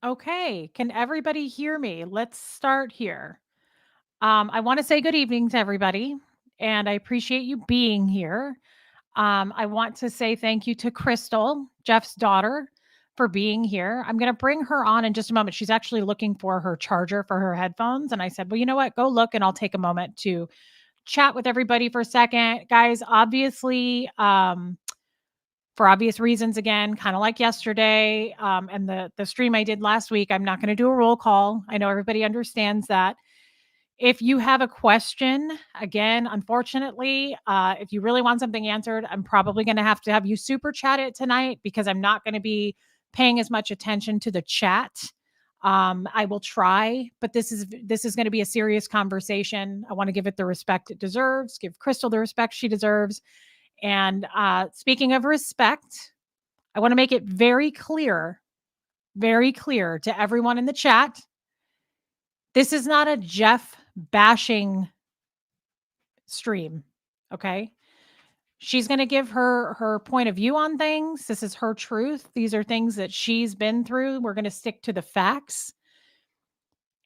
Okay, can everybody hear me? Let's start here. I want to say good evening to everybody, and I appreciate you being here. I want to say thank you to Crystal, Jeff's daughter, for being here. I'm going to bring her on in just a moment. She's actually looking for her charger for her headphones. And I said, well, you know what? Go look, and I'll take a moment to chat with everybody for a second. Guys, obviously, for obvious reasons, again, kind of like yesterday, and the stream I did last week, I'm not going to do a roll call. I know everybody understands that. If you have a question, again, unfortunately, if you really want something answered, I'm probably going to have you super chat it tonight because I'm not going to be paying as much attention to the chat. I will try, but this is going to be a serious conversation. I want to give it the respect it deserves, give Crystal the respect she deserves. And speaking of respect, I want to make it very clear to everyone in the chat. This is not a Jeff bashing stream, okay? She's going to give her point of view on things. This is her truth. These are things that she's been through. We're going to stick to the facts.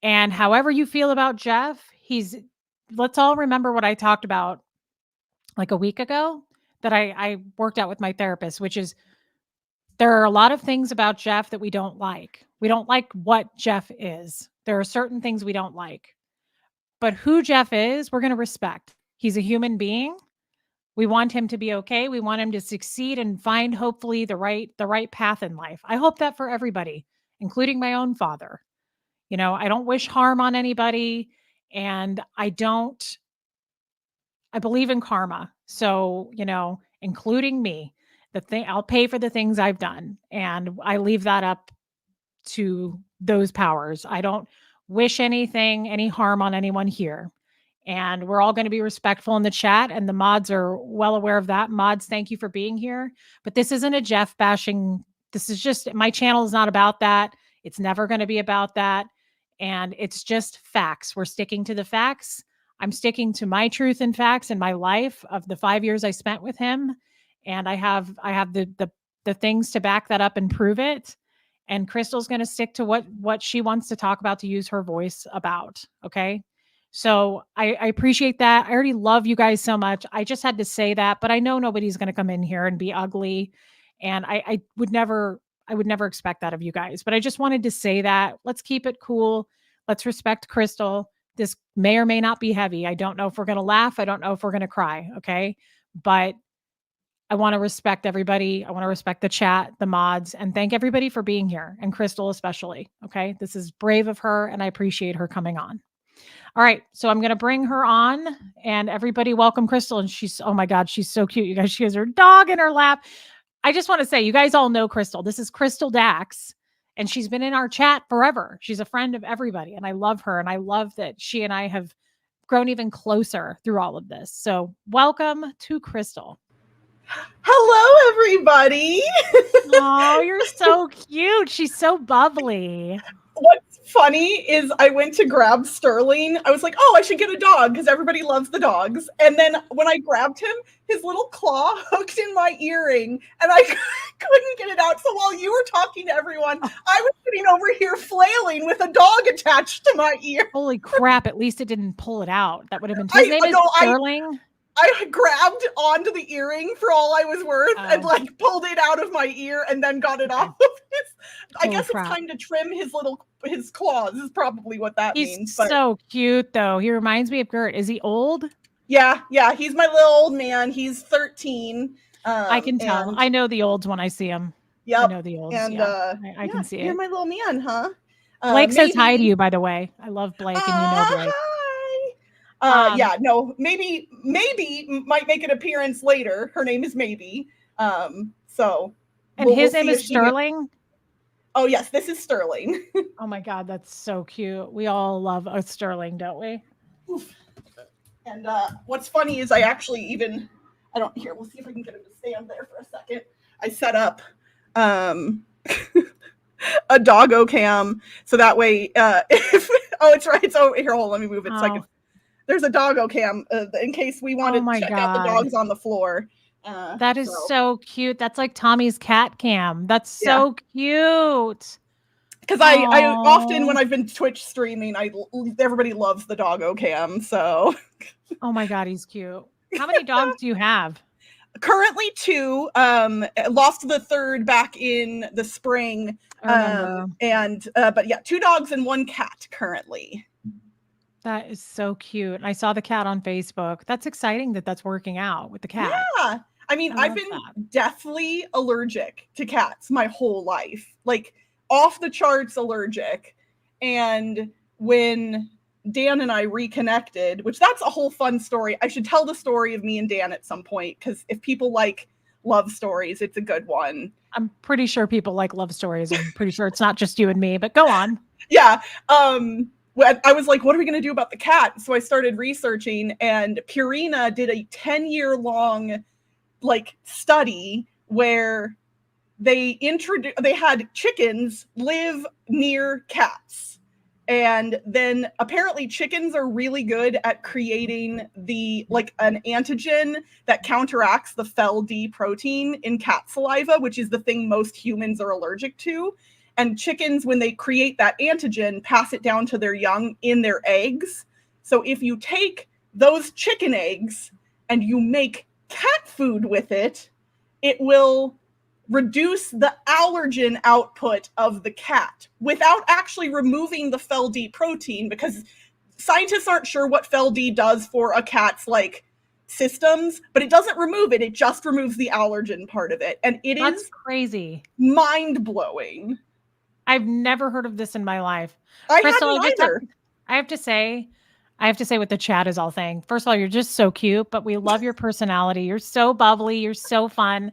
And however you feel about Jeff, let's all remember what I talked about like a week ago that I worked out with my therapist, which is there are a lot of things about Jeff that we don't like. We don't like what Jeff is. There are certain things we don't like. But who Jeff is, we're going to respect. He's a human being. We want him to be okay. We want him to succeed and find hopefully the right path in life. I hope that for everybody, including my own father. I don't wish harm on anybody, and I believe in karma. So, including me, I'll pay for the things I've done, and I leave that up to those powers. I don't wish any harm on anyone here. And we're all going to be respectful in the chat, and the mods are well aware of that. Mods, thank you for being here. But this isn't a Jeff bashing. This is just my channel is not about that. It's never going to be about that. And it's just facts. We're sticking to the facts. I'm sticking to my truth and facts in my life of the 5 years I spent with him. And I have the things to back that up and prove it. And Crystal's going to stick to what she wants to talk about, to use her voice about. Okay. So I appreciate that. I already love you guys so much. I just had to say that, but I know nobody's going to come in here and be ugly. And I would never expect that of you guys, but I just wanted to say that. Let's keep it cool. Let's respect Crystal. This may or may not be heavy. I don't know if we're going to laugh. I don't know if we're going to cry. Okay. But I want to respect everybody. I want to respect the chat, the mods, and thank everybody for being here, and Crystal especially. Okay. This is brave of her, and I appreciate her coming on. All right. So I'm going to bring her on, and everybody welcome Crystal. And oh my God, she's so cute. You guys, she has her dog in her lap. I just want to say, you guys all know Crystal. This is Crystal Dax, and she's been in our chat forever. She's a friend of everybody, and I love her. And I love that she and I have grown even closer through all of this. So welcome to Crystal. Hello, everybody. Oh, you're so cute. She's so bubbly. What's funny is I went to grab Sterling. I was like, oh, I should get a dog because everybody loves the dogs. And then when I grabbed him, his little claw hooked in my earring and I couldn't get it out. So while you were talking to everyone, I was sitting over here flailing with a dog attached to my ear. Holy crap. At least it didn't pull it out. That would have been his name is Sterling. I grabbed onto the earring for all I was worth and like pulled it out of my ear and then got it off of his. I guess it's time to trim his claws is probably what that means. He's so cute though. He reminds me of Gert. Is he old? Yeah. He's my little old man. He's 13. I can tell. I know the olds when I see him. Yep. I know the olds. And I can see it. You're my little man, huh? Blake says hi to you, by the way. I love Blake, and you know Blake. Maybe might make an appearance later. Her name is Maybe. And his name is Sterling? Oh, yes, this is Sterling. Oh my God, that's so cute. We all love a Sterling, don't we? And what's funny is I actually here, we'll see if I can get him to stand there for a second. I set up a doggo cam so that way it's right. It's over here. Hold on, let me move it so I can. There's a doggo cam in case we want to check out the dogs on the floor. That is so cute. That's like Tommy's cat cam. That's so cute. Because I often, when Oh, I've been Twitch streaming, everybody loves the doggo cam. So oh my God, he's cute. How many dogs do you have? currently two, lost the third back in the spring. I remember. And but yeah, two dogs and one cat currently. That is so cute. And I saw the cat on Facebook. That's exciting that that's working out with the cat. Yeah. I mean, I I've love been that. deathly allergic to cats my whole life. Like off the charts allergic. And when Dan and I reconnected, which that's a whole fun story. I should tell the story of me and Dan at some point because if people like love stories, it's a good one. I'm pretty sure people like love stories. I'm pretty sure it's not just you and me, but go on. Yeah. I was like, what are we going to do about the cat? So I started researching, and Purina did a 10-year long like study where they had chickens live near cats. And then apparently chickens are really good at creating an antigen that counteracts the fel-D protein in cat saliva, which is the thing most humans are allergic to. And chickens, when they create that antigen, pass it down to their young in their eggs. So if you take those chicken eggs and you make cat food with it, it will reduce the allergen output of the cat without actually removing the fel-D protein, because scientists aren't sure what fel-D does for a cat's like systems, but it doesn't remove it. It just removes the allergen part of it. And it That's is crazy. mind blowing. I've never heard of this in my life. I Crystal, hadn't either. I have to say, I have to say what the chat is all saying. First of all, you're just so cute, but we love your personality. You're so bubbly. You're so fun.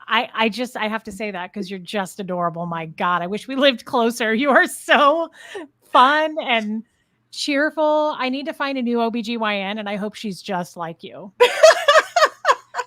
I have to say that because you're just adorable. My God, I wish we lived closer. You are so fun and cheerful. I need to find a new OBGYN and I hope she's just like you.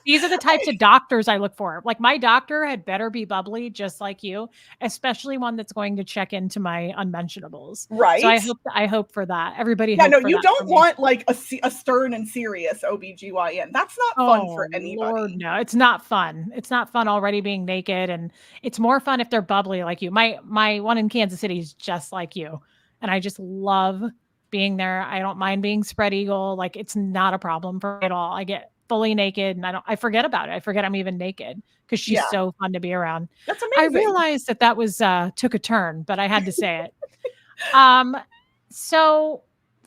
These are the types of doctors I look for. Like my doctor had better be bubbly, just like you, especially one that's going to check into my unmentionables. So Right? I hope for that. Everybody Yeah, no, hope for you that for don't me. want like a stern and serious OBGYN. That's not fun for Oh Lord, anybody. no. It's not fun. It's not fun already being naked, and it's more fun if they're bubbly like you. My one in Kansas City is just like you. And I just love being there. I don't mind being spread eagle. Like it's not a problem for me at all. I get fully naked and I forget about it. I forget I'm even naked because she's Yeah, so fun to be around. that's I amazing. realized that that was took a turn, but I had to say it. Um so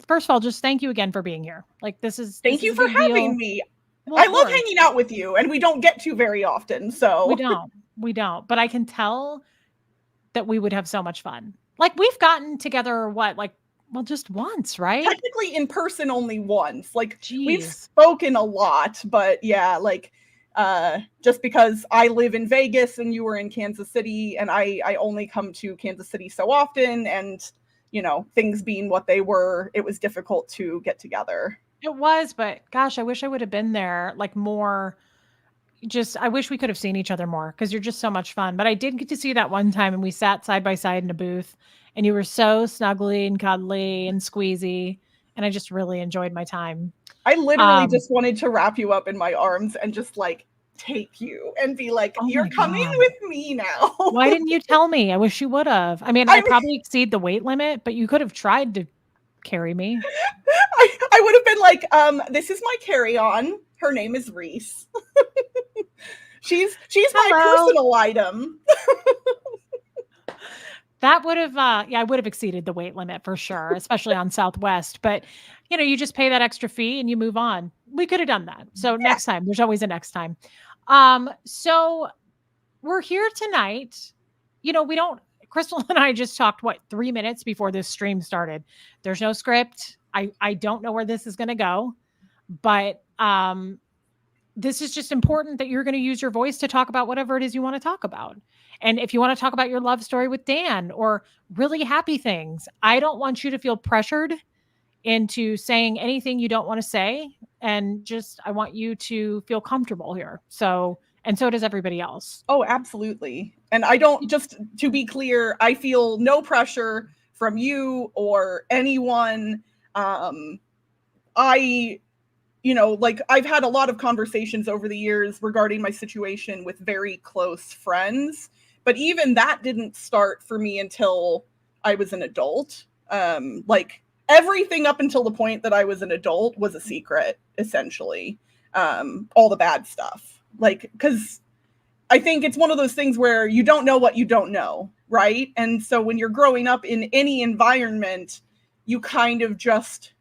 first of all, just thank you again for being here. Like this Thank is you a for big deal. having me. Well, I of love course. hanging out with you, and we don't get to very often. We So don't. We don't. But I can tell that we would have so much fun. Like we've gotten together what? Like well just once, right? technically in person only once. Like we've Jeez. spoken a lot, but yeah, like just because I live in Vegas and you were in Kansas City, and I only come to Kansas City so often, and things being what they were, it was difficult to get together. It was, but gosh, I wish I would have been there like more. Just I wish we could have seen each other more because you're just so much fun. But I did get to see that one time and we sat side by side in a booth and you were so snuggly and cuddly and squeezy. And I just really enjoyed my time. I literally Um, just wanted to wrap you up in my arms and just like take you and be like, oh you're my coming God. with me now. Why didn't you tell me? I wish you would have. I mean, I I mean, probably exceed the weight limit, but you could have tried to carry me. I would have been like, this is my carry-on. Her name is Reese. She's my Hello. personal item. That would have, yeah, I would have exceeded the weight limit for sure, especially on Southwest. But, you just pay that extra fee and you move on. We could have done that. So Yeah. next time, there's always a next time. So we're here tonight. We don't, Crystal and I just talked, what, 3 minutes before this stream started. There's no script. I don't know where this is going to go, but this is just important that you're going to use your voice to talk about whatever it is you want to talk about. And if you want to talk about your love story with Dan or really happy things, I don't want you to feel pressured into saying anything you don't want to say. And just, I want you to feel comfortable here. And so does everybody else. Oh, absolutely. And I don't, just to be clear, I feel no pressure from you or anyone. I like I've had a lot of conversations over the years regarding my situation with very close friends, But even that didn't start for me until I was an adult. Like everything up until the point that I was an adult was a secret, essentially. All the bad stuff. Like, because I think it's one of those things where you don't know what you don't know, right? And so when you're growing up in any environment, you kind of just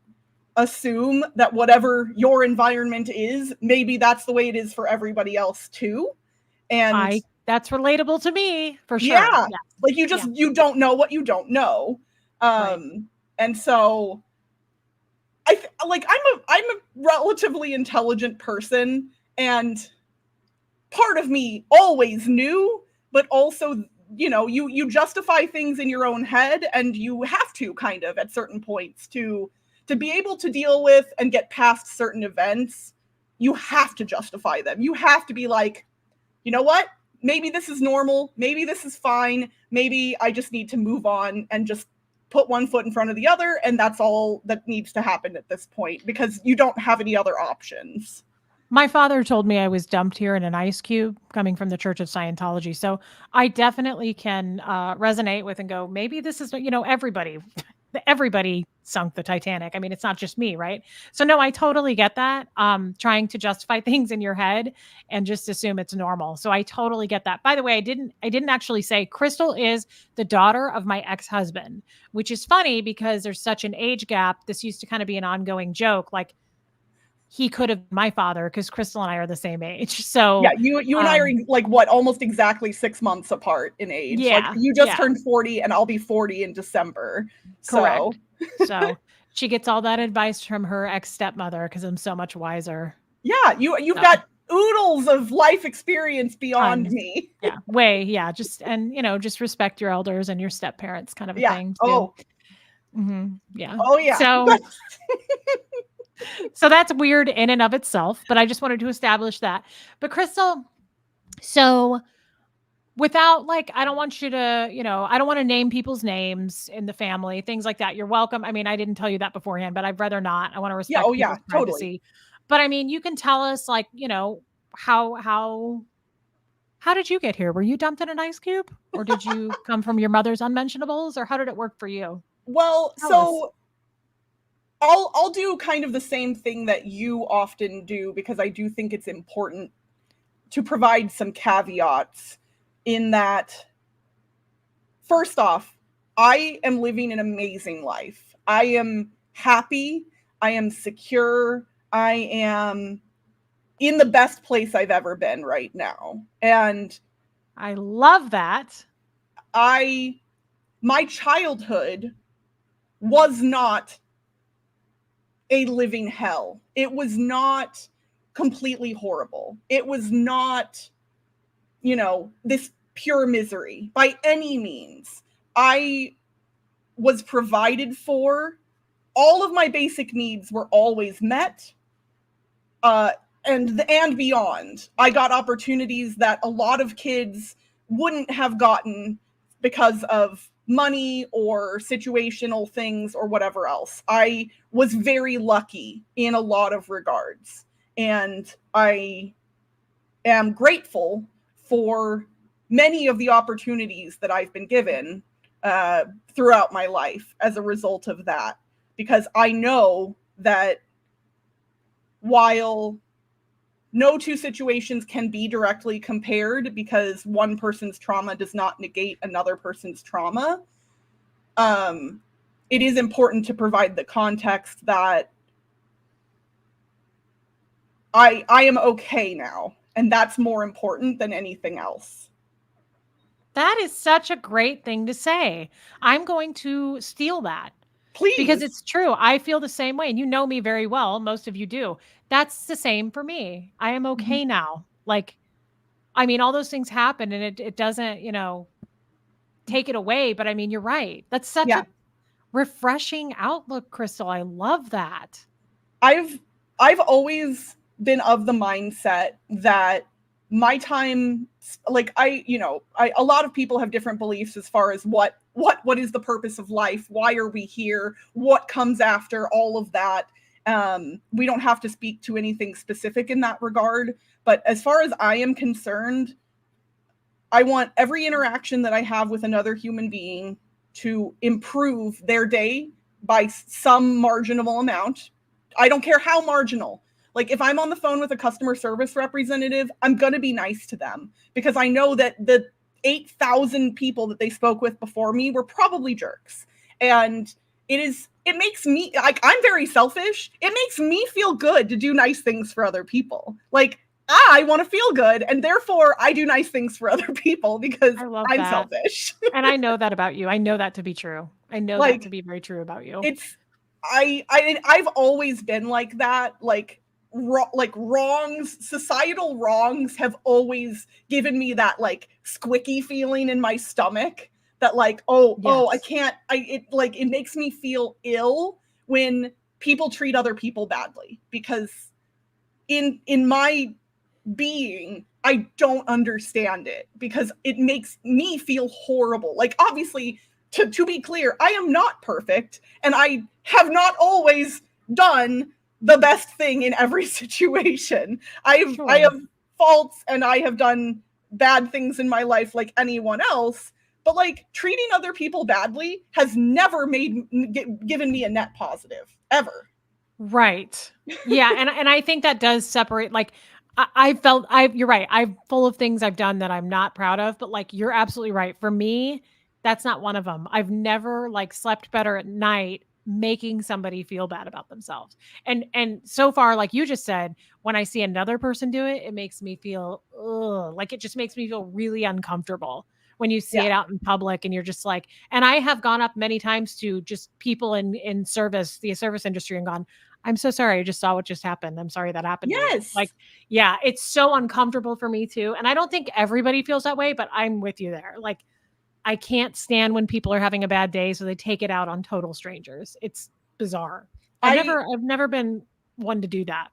assume that whatever your environment is, maybe that's the way it is for everybody else too. And That's relatable to me for sure. yeah, Yeah. like Yeah. you don't know what you don't know. Right. And so I'm a relatively intelligent person, and part of me always knew, but also, you know, you justify things in your own head, and you have to kind of at certain points to be able to deal with and get past certain events. You have to justify them. You have to be like, you know what? Maybe this is normal. Maybe this is fine. Maybe I just need to move on and just put one foot in front of the other. And that's all that needs to happen at this point, because you don't have any other options. My father told me I was dumped here in an ice cube coming from the Church of Scientology. So I definitely can resonate with and go, maybe this is, everybody sunk the Titanic. I mean, it's not just me, right? So no, I totally get that. Trying to justify things in your head and just assume it's normal. So I totally get that. By the way, I didn't actually say Crystal is the daughter of my ex-husband, which is funny because there's such an age gap. This used to kind of be an ongoing joke. Like, he could have been my father because Crystal and I are the same age. Yeah, So, you and I are like what, almost exactly 6 months apart in age. Like yeah, you just yeah, turned 40 and I'll be 40 in December. So correct. So she gets all that advice from her ex stepmother because I'm so much wiser. yeah, you've So got oodles of life experience beyond tons. me. Yeah, way. Yeah, just respect your elders and your step parents, kind of a Yeah. thing too. Oh, Yeah. oh yeah. So that's weird in and of itself, but I just wanted to establish that. But Crystal, so without like, I don't want you to, I don't want to name people's names in the family, things like that. You're welcome. I mean, I didn't tell you that beforehand, but I'd rather not. I want to Yeah, oh respect yeah, people's totally. privacy. But I mean, you can tell us like, how did you get here? Were you dumped in an ice cube? Or did you come from your mother's unmentionables? Or how did it work for you? Well, Tell us. so I'll do kind of the same thing that you often do, because I do think it's important to provide some caveats in that. First off, I am living an amazing life. I am happy. I am secure. I am in the best place I've ever been right now. And I love that. my childhood was not a living hell. It was not completely horrible. It was not, this pure misery by any means. I was provided for. All of my basic needs were always met, uh, and beyond. I got opportunities that a lot of kids wouldn't have gotten because of money or situational things or whatever else. I was very lucky in a lot of regards, and I am grateful for many of the opportunities that I've been given throughout my life as a result of that, because I know that while no two situations can be directly compared, because one person's trauma does not negate another person's trauma, it is important to provide the context that I am okay now, and that's more important than anything else. That is such a great thing to say. I'm going to steal that. Because Please. it's true. I feel the same way, and you know me very well, most of you do. That's the same for me. I am Mhm. okay now. Like, I mean, all those things happen and it doesn't, take it away, but I mean, you're right. That's such Yeah. a refreshing outlook, Crystal. I love that. I've I've always been of the mindset that my time, like a lot of people have different beliefs as far as what is the purpose of life, why are we here, what comes after, all of that. We don't have to speak to anything specific in that regard, but as far as I am concerned, I want every interaction that I have with another human being to improve their day by some marginal amount. I don't care how marginal. Like if I'm on the phone with a customer service representative, I'm going to be nice to them because I know that the 8,000 people that they spoke with before me were probably jerks. And it makes me, like, I'm very selfish. It makes me feel good to do nice things for other people. Like, I want to feel good, and therefore I do nice things for other people because I love I'm that. selfish. And I know that about you. I know that to be true. I know that to Like, be very true about you. it's I've always been like that. Like wrongs, societal wrongs have always given me that like squicky feeling in my stomach that like, oh, I Yes. can't, it makes me feel ill when people treat other people badly because in my being, I don't understand it because it makes me feel horrible. Like, obviously, to be clear, I am not perfect, and I have not always done the best thing in every situation. I Sure. have faults, and I have done bad things in my life like anyone else. But like treating other people badly has never given me a net positive ever. Right. Yeah, and I think that does separate, like, I felt you're right. I'm full of things I've done that I'm not proud of, but, like, you're absolutely right. For me, that's not one of them. I've never, like, slept better at night making somebody feel bad about themselves. And so far, like you just said, when I see another person do it, it makes me feel, ugh, like, it just makes me feel really uncomfortable when you see Yeah. it out in public and you're just like, and I have gone up many times to just people in service, the service industry, and gone, "I'm so sorry. I just saw what just happened. I'm sorry that happened to you." Like, Yes. yeah, it's so uncomfortable for me too. And I don't think everybody feels that way, but I'm with you there. Like, I can't stand when people are having a bad day, so they take it out on total strangers. It's bizarre. I I've never been one to do that.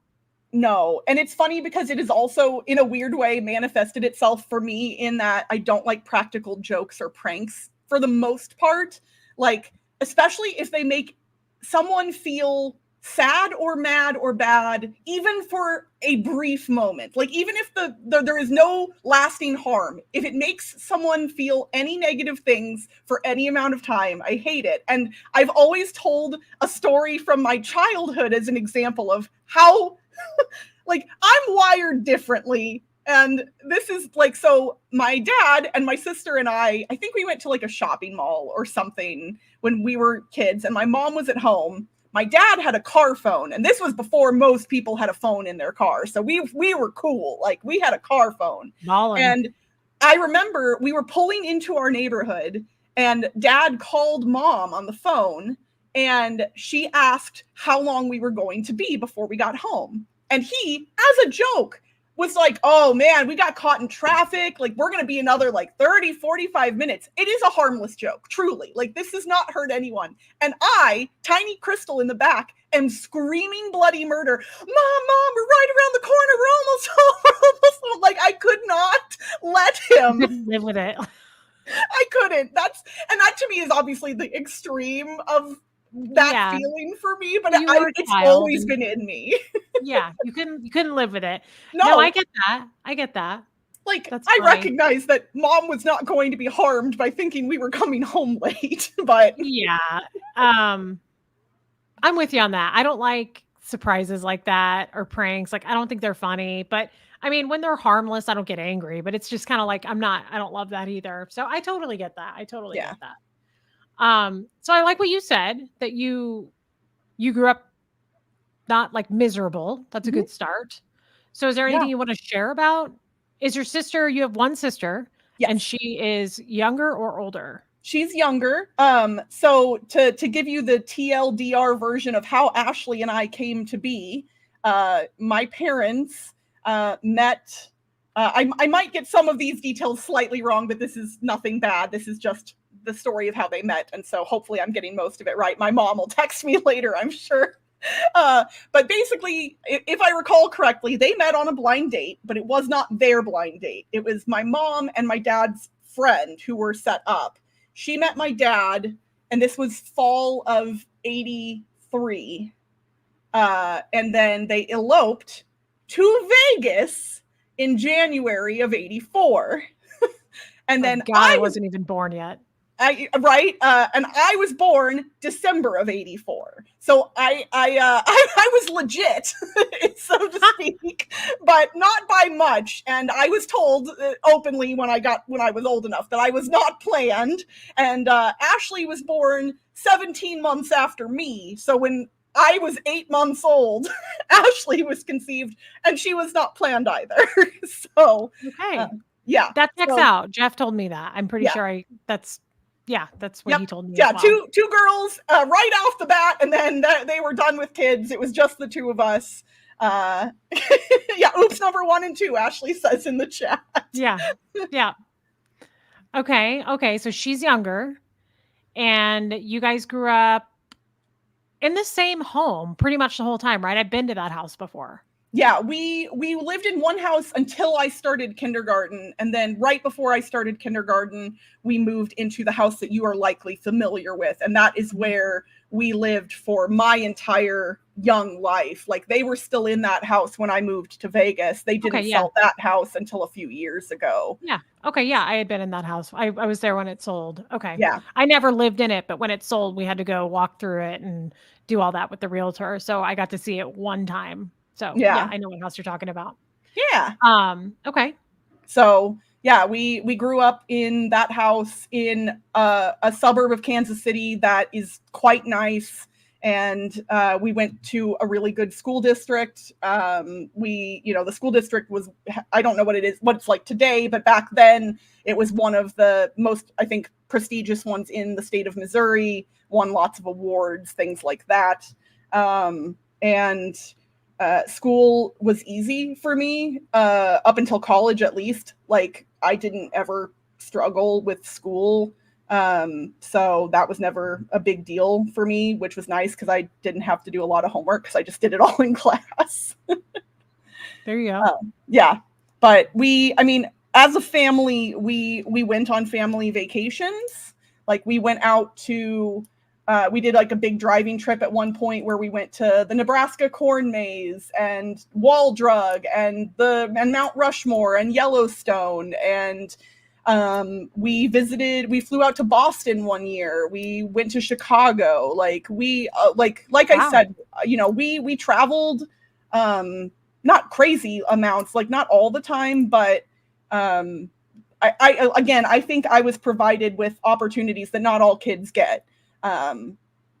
No. And it's funny because it is also, in a weird way, manifested itself for me in that I don't like practical jokes or pranks for the most part. Like, especially if they make someone feel sad or mad or bad, even for a brief moment. Like, even if there is no lasting harm, if it makes someone feel any negative things for any amount of time, I hate it. And I've always told a story from my childhood as an example of how like I'm wired differently. And this is like, so my dad and my sister and I think we went to like a shopping mall or something when we were kids, and my mom was at home. My dad had a car phone, and this was before most people had a phone in their car. So we were cool. Like, we had a car phone. Ballin'. And I remember we were pulling into our neighborhood, and dad called mom on the phone, and she asked how long we were going to be before we got home. And he, as a joke, was like, "Oh man, we got caught in traffic. Like, we're going to be another like 30, 45 minutes." It is a harmless joke, truly. Like, this has not hurt anyone. And I, tiny Crystal in the back, am screaming bloody murder. Mom, we're right around the corner. We're almost home. We're almost home. Like, I could not let You him. couldn't live with it. I couldn't. And that to me is obviously the extreme of that Yeah. feeling for me, but You were a it's child always and been in me. yeah, you couldn't live with it. No, I No, get that. I get that. like, That's I funny. recognize that mom was not going to be harmed by thinking we were coming home late, but Yeah. Um, I'm with you on that. I don't like surprises like that or pranks. Like, I don't think they're funny, but I mean, when they're harmless, I don't get angry, but it's just kind of like I don't love that either. So I totally get that. I totally yeah. get that. So I like what you said that you grew up not like miserable. That's a Mhm. good start. So is there Yeah. anything you want to share about? Is your sister, you have one sister and Yes. she is younger or older? She's younger. So to give you the TLDR version of how Ashley and I came to be, my parents met. I might get some of these details slightly wrong, but this is nothing bad. This is just the story of how they met, and so hopefully I'm getting most of it right. My mom will text me later, I'm sure. But basically, if I recall correctly, they met on a blind date, but it was not their blind date. It was my mom and my dad's friend who were set up. She met my dad, and this was fall of 83. And then they eloped to Vegas in January of 84. And Oh then God, I wasn't even born yet. and I was born December of '84, so I was legit, so to speak, but not by much. And I was told openly when I was old enough that I was not planned. And Ashley was born 17 months after me, so when I was 8 months old, Ashley was conceived, and she was not planned either. So, uh, Okay. yeah, That checks so out. Jeff told me that. I'm pretty yeah. sure that's what Yep. he told me as Yeah, well. two girls right off the bat, and then they were done with kids. It was just the two of us. Uh, yeah, oops, number 1 and 2, Ashley says in the chat. Yeah. Yeah. Okay. So she's younger, and you guys grew up in the same home pretty much the whole time, right? I've been to that house before. Yeah, we lived in one house until I started kindergarten, and then right before I started kindergarten, we moved into the house that you are likely familiar with, and that is where we lived for my entire young life. Like, they were still in that house when I moved to Vegas. They Okay, didn't yeah. sell that house until a few years ago. Yeah. Okay, yeah, I had been in that house. I was there when it sold. Okay. Yeah. I never lived in it, but when it sold, we had to go walk through it and do all that with the realtor. So I got to see it one time. So, yeah, Yeah. I know what house you're talking about. Yeah. Okay. So yeah, we grew up in that house in a suburb of Kansas City that is quite nice, and we went to a really good school district. The school district was, I don't know what it's like today, but back then it was one of the most, I think, prestigious ones in the state of Missouri. Won lots of awards, things like that, and school was easy for me up until college, at least. Like, I didn't ever struggle with school, so that was never a big deal for me, which was nice because I didn't have to do a lot of homework because I just did it all in class. There you go. Yeah, but as a family, we went on family vacations. Like, we went out to we did like a big driving trip at one point where we went to the Nebraska corn maze and Wall Drug and Mount Rushmore and Yellowstone. And we flew out to Boston one year. We went to Chicago. Like, we like I Wow. said, we traveled, not crazy amounts, like not all the time, but I think I was provided with opportunities that not all kids get.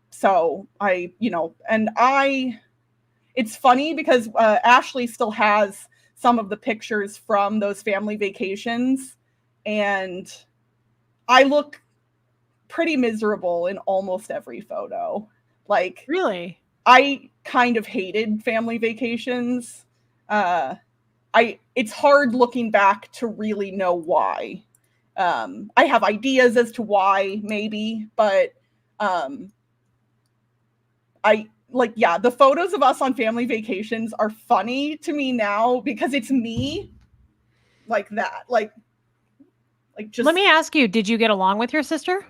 So it's funny because Ashley still has some of the pictures from those family vacations, and I look pretty miserable in almost every photo. Like, Really? I kind of hated family vacations. It's hard looking back to really know why. I have ideas as to why, maybe, but the photos of us on family vacations are funny to me now because it's me like that. Like just, Let me ask you, did you get along with your sister?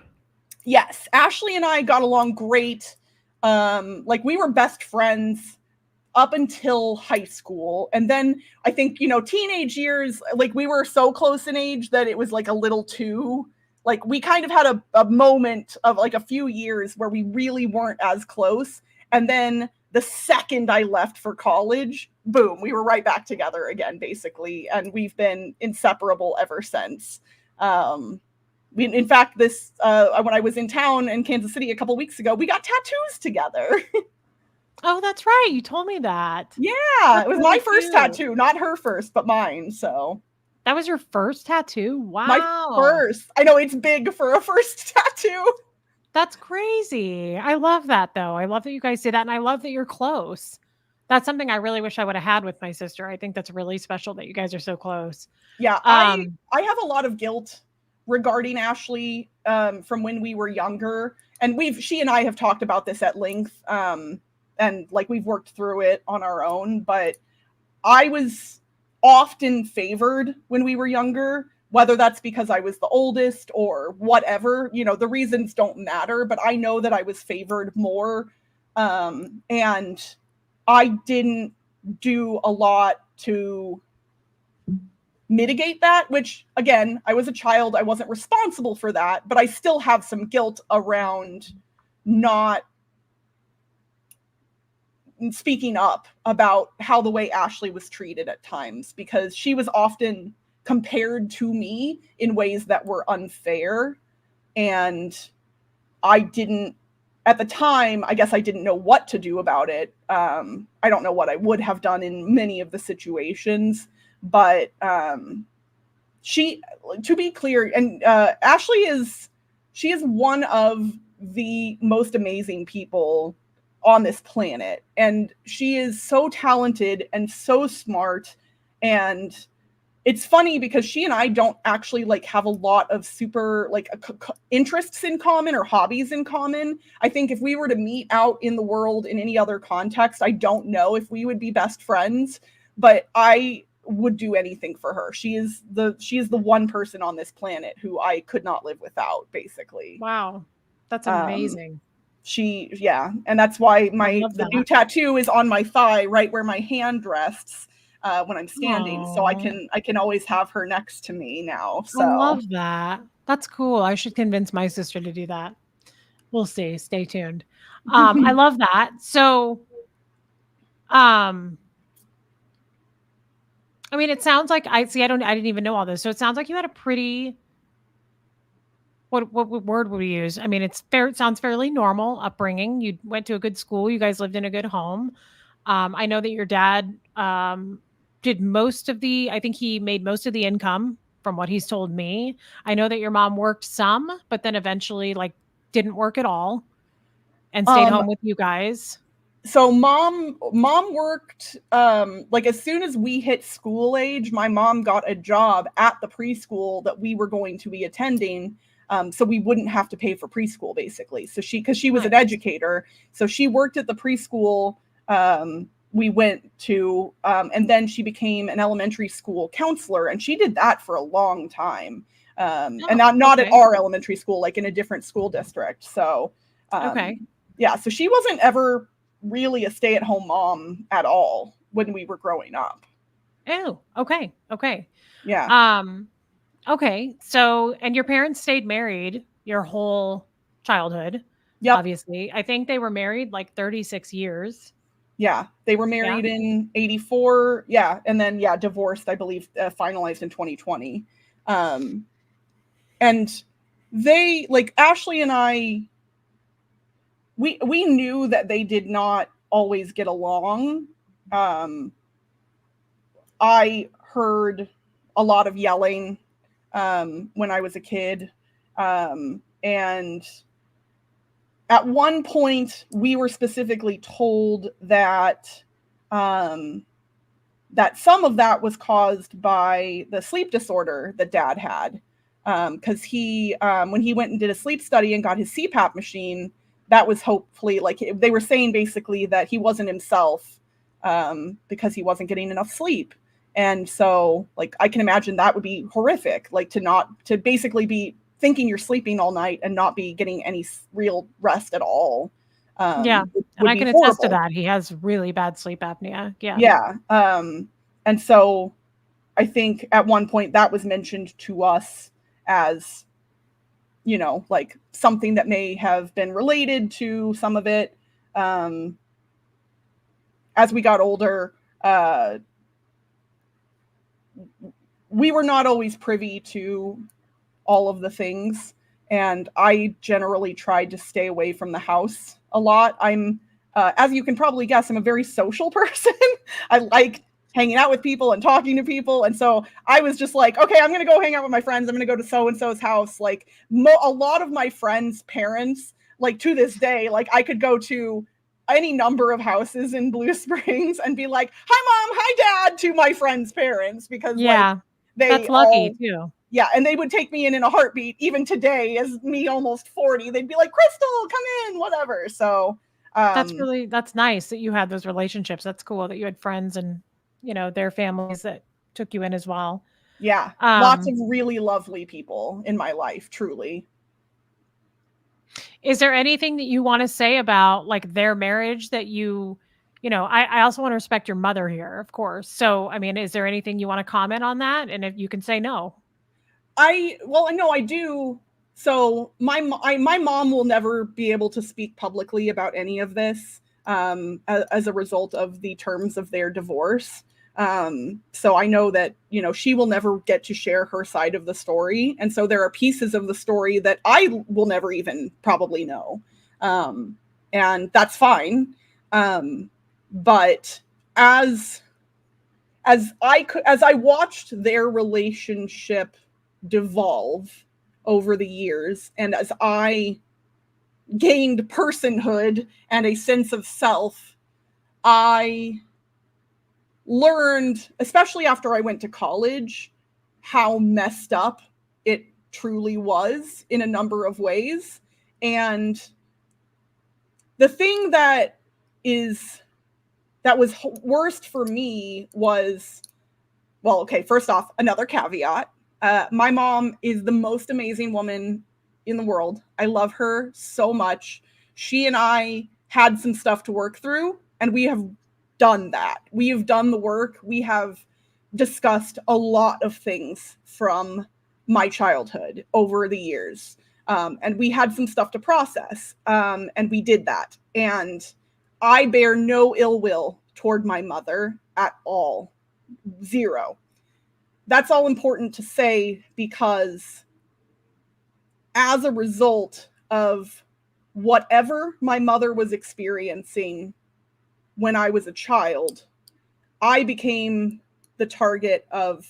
yes, Ashley and I got along great. Like, we were best friends up until high school. And then I think, teenage years, like, we were so close in age that it was like a little too, like, we kind of had a moment of like a few years where we really weren't as close. And then the second I left for college, boom, we were right back together again, basically. And we've been inseparable ever since. In fact, when I was in town in Kansas City a couple weeks ago, we got tattoos together. Oh, that's right. You told me that. Yeah, That's it was my really first cute. tattoo, not her first, but mine. So That was your first tattoo? my Wow. first. I know it's big for a first tattoo. That's crazy. I love that, though. I love that you guys say that, and I love that you're close. That's something I really wish I would have had with my sister. I think that's really special that you guys are so close. Yeah, I Um, I have a lot of guilt regarding Ashley, from when we were younger, and she and I have talked about this at length, and like, we've worked through it on our own. But I was often favored when we were younger, whether that's because I was the oldest or whatever. The reasons don't matter, but I know that I was favored more. And I didn't do a lot to mitigate that, which again, I was a child, I wasn't responsible for that, but I still have some guilt around not speaking up about how the way Ashley was treated at times, because she was often compared to me in ways that were unfair. And I didn't, at the time, I guess I didn't know what to do about it. I don't know what I would have done in many of the situations, but she, to be clear, and Ashley she is one of the most amazing people on this planet, and she is so talented and so smart. And it's funny because she and I don't actually like have a lot of super like interests in common or hobbies in common. I think if we were to meet out in the world in any other context, I don't know if we would be best friends, but I would do anything for her. She is the one person on this planet who I could not live without, basically. Wow. That's Um, amazing. yeah, and that's why I love the new that. tattoo is on my thigh, right where my hand rests when I'm standing, so Oh, I can always have her next to me now. I So love that. That's cool. I should convince my sister to do that. We'll see. Stay tuned. I love that. So, um, I mean, it sounds like I see. I didn't even know all this. So it sounds like you had a pretty what word would we use? I mean, it's fair. It sounds fairly normal upbringing. You went to a good school. You guys lived in a good home. I know that your dad did most of the. I think he made most of the income from what he's told me. I know that your mom worked some, but then eventually like didn't work at all and stayed um home with you guys. so mom worked like as soon as we hit school age, my mom got a job at the preschool that we were going to be attending, so we wouldn't have to pay for preschool, basically. So because she was an Nice. educator, so she worked at the preschool we went to, and then she became an elementary school counselor, and she did that for a long time, and Oh, not at okay. our elementary school, like in a different school district. So Okay. yeah, so she wasn't ever really a stay-at-home mom at all when we were growing up. Oh, okay. Okay. Yeah. Um, okay. So, and your parents stayed married your whole childhood, Yep. obviously. I think they were married like 36 years. Yeah. They were Yeah. married in 84. Yeah. And then, yeah, divorced, I believe, finalized in 2020. Um, and they, like, Ashley and I, we knew that they did not always get along. Um, I heard a lot of yelling when I was a kid. And at one point, we were specifically told that that some of that was caused by the sleep disorder that Dad had. Because when he went and did a sleep study and got his CPAP machine, that was hopefully like they were saying basically that he wasn't himself because he wasn't getting enough sleep. And so, like, I can imagine that would be horrific, like to basically be thinking you're sleeping all night and not be getting any real rest at all. Yeah. And Would I be can attest to horrible. that. He has really bad sleep apnea. Yeah. Yeah. And so I think at one point that was mentioned to us as, like something that may have been related to some of it. Um, as we got older, we were not always privy to all of the things. And I generally tried to stay away from the house a lot. As you can probably guess, I'm a very social person. I like hanging out with people and talking to people. And so I was just like, okay, I'm going to go hang out with my friends. I'm going to go to so-and-so's house. Like a lot of my friends' parents, like to this day, like I could go to any number of houses in Blue Springs and be like, hi, mom, hi, dad, to my friends' parents, because like Yeah. they That's lucky all, too. yeah, and they would take me in a heartbeat. Even today, as me almost 40, they'd be like, Crystal, come in, whatever. So That's nice that you had those relationships. That's cool that you had friends and, their families that took you in as well. yeah, lots of Um, really lovely people in my life, truly. is there anything that you want to say about like their marriage that I also want to respect your mother here, of course. So, I mean, is there anything you want to comment on that? And if you can say no. Well, I know I do. So my mom will never be able to speak publicly about any of this, as a result of the terms of their divorce. So I know that, she will never get to share her side of the story. And so there are pieces of the story that I will never even probably know. And that's fine. But as as I watched their relationship devolve over the years, and as I gained personhood and a sense of self, I learned, especially after I went to college, how messed up it truly was in a number of ways. And the thing that was worst for me was, well, okay, first off, another caveat. My mom is the most amazing woman in the world. I love her so much. She and I had some stuff to work through, and we have done that. We have done the work. We have discussed a lot of things from my childhood over the years. And we had some stuff to process, and we did that. And I bear no ill will toward my mother at all. Zero. That's all important to say, because as a result of whatever my mother was experiencing when I was a child, I became the target of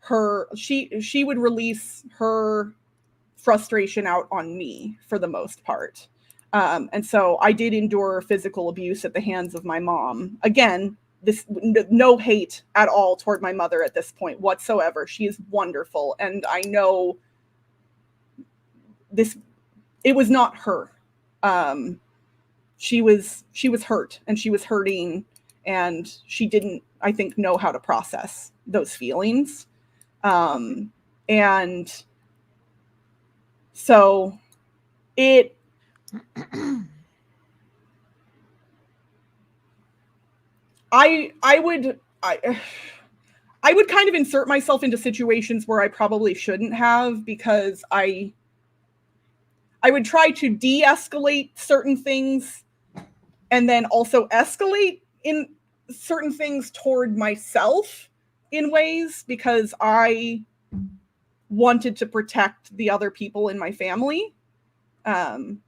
her. She would release her frustration out on me for the most part. And so I did endure physical abuse at the hands of my mom. Again, this no hate at all toward my mother at this point whatsoever. She is wonderful, and I know this. It was not her. She was hurt, and she was hurting, and she didn't, I think, know how to process those feelings. And so it I would kind of insert myself into situations where I probably shouldn't have, because I would try to de-escalate certain things and then also escalate in certain things toward myself in ways, because I wanted to protect the other people in my family. And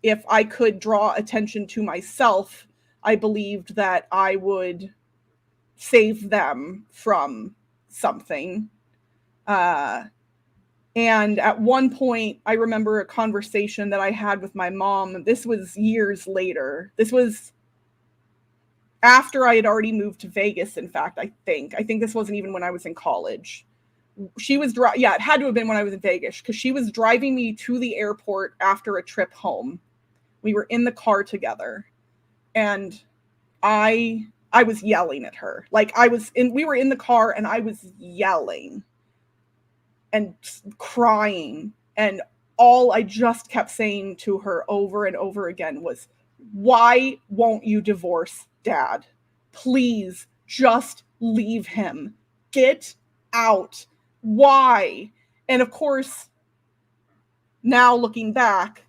if I could draw attention to myself, I believed that I would save them from something. And at one point, I remember a conversation that I had with my mom. This was years later. This was after I had already moved to Vegas, in fact, I think. I think this wasn't even when I was in college. She was yeah, it had to have been when I was in Vegas, because she was driving me to the airport after a trip home. We were in the car together, and I was yelling at her. Like, we were in the car, and I was yelling and crying, and all I just kept saying to her over and over again was, why won't you divorce Dad? Please just leave him. Get out. Why? And of course, now looking back,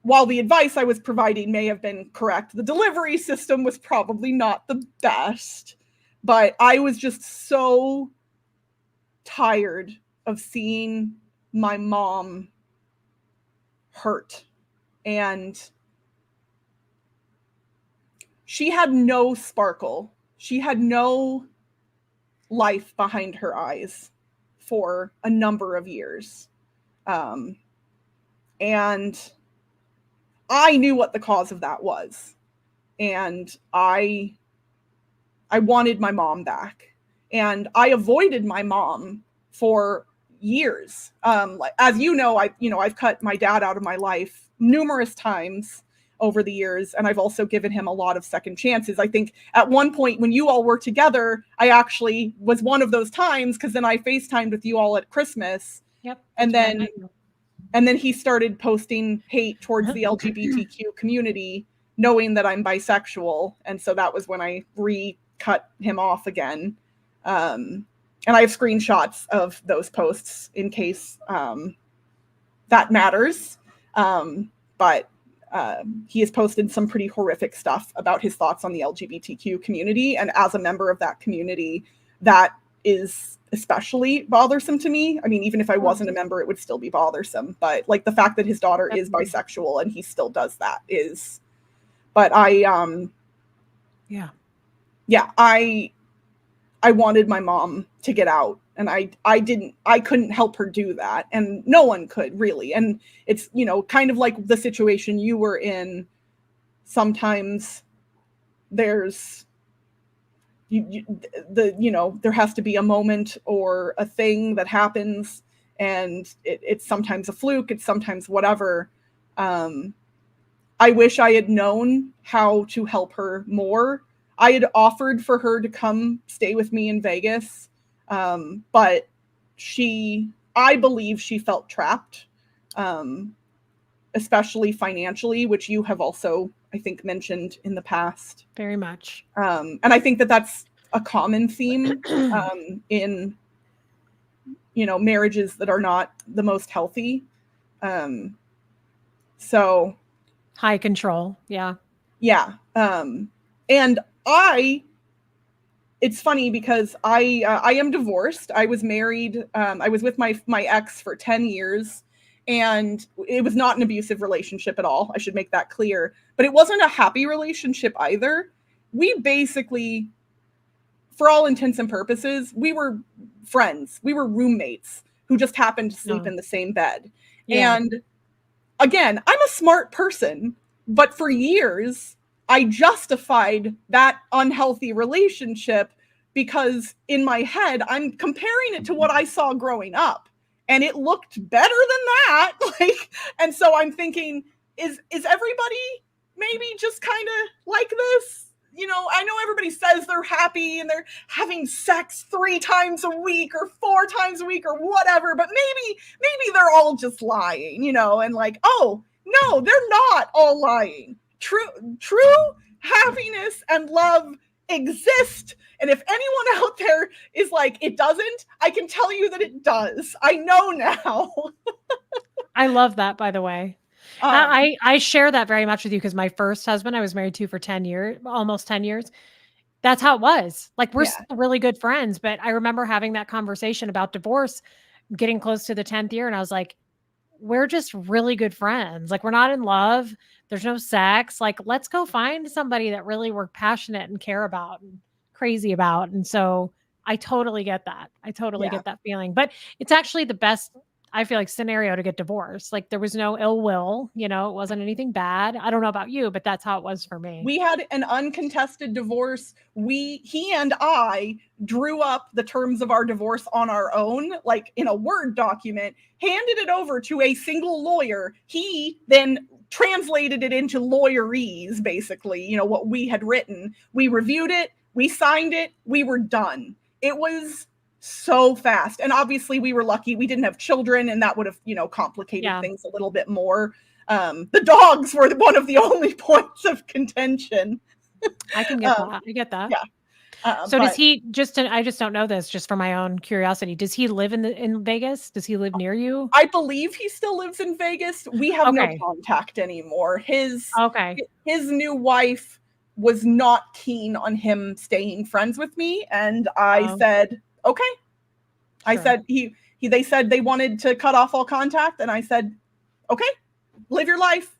while the advice I was providing may have been correct, the delivery system was probably not the best. But I was just so tired of seeing my mom hurt. And she had no sparkle. She had no life behind her eyes for a number of years. And I knew what the cause of that was. And I wanted my mom back. And I avoided my mom for years. As you know, I've cut my dad out of my life numerous times over the years, and I've also given him a lot of second chances. I think at one point when you all were together, I actually was one of those times, because then I FaceTimed with you all at Christmas. Yep. And then he started posting hate towards the LGBTQ community, knowing that I'm bisexual. And so that was when I cut him off again. And I have screenshots of those posts in case that matters. But he has posted some pretty horrific stuff about his thoughts on the LGBTQ community. And as a member of that community, that is especially bothersome to me. I mean, even if I wasn't a member, it would still be bothersome. But like the fact that his daughter is bisexual and he still does that is, but I wanted my mom to get out, and I couldn't help her do that, and no one could really. And it's, you know, kind of like the situation you were in. Sometimes there's there has to be a moment or a thing that happens, and it's sometimes a fluke, it's sometimes whatever. I wish I had known how to help her more. I had offered for her to come stay with me in Vegas, but I believe she felt trapped, especially financially, which you have also, I think, mentioned in the past. Very much. And I think that that's a common theme in, marriages that are not the most healthy. So high control. Yeah. Yeah. And it's funny because I am divorced. I was married. I was with my ex for 10 years, and it was not an abusive relationship at all. I should make that clear, but it wasn't a happy relationship either. We basically, for all intents and purposes, we were friends. We were roommates who just happened to sleep in the same bed. Yeah. And again, I'm a smart person, but for years, I justified that unhealthy relationship because in my head, I'm comparing it to what I saw growing up, and it looked better than that. And so I'm thinking, is everybody maybe just kind of like this? I know everybody says they're happy and they're having sex 3 times a week or 4 times a week or whatever, but maybe they're all just lying, and like, oh, no, they're not all lying. True happiness and love exist. And if anyone out there is like, it doesn't, I can tell you that it does. I know now. I love that, by the way. I share that very much with you because my first husband I was married to for 10 years, almost 10 years. That's how it was. Like, we're still really good friends, but I remember having that conversation about divorce, getting close to the 10th year. And I was like, we're just really good friends. Like, we're not in love. There's no sex. Like, let's go find somebody that really we're passionate and care about and crazy about. And so I totally get that. I totally get that feeling, but it's actually the best, I feel like, scenario to get divorced. Like, there was no ill will, it wasn't anything bad. I don't know about you, but that's how it was for me. We had an uncontested divorce. He and I drew up the terms of our divorce on our own, like in a Word document, handed it over to a single lawyer. He then translated it into lawyerese, basically, what we had written. We reviewed it, we signed it, we were done. It was so fast. And obviously we were lucky we didn't have children, and that would have, complicated things a little bit more. The dogs were one of the only points of contention. I can get that. I get that. Yeah. So does he I just don't know this, just for my own curiosity. Does he live in Vegas? Does he live near you? I believe he still lives in Vegas. We have no contact anymore. His new wife was not keen on him staying friends with me. And I said, okay. Sure. I said, they said they wanted to cut off all contact. And I said, okay, live your life.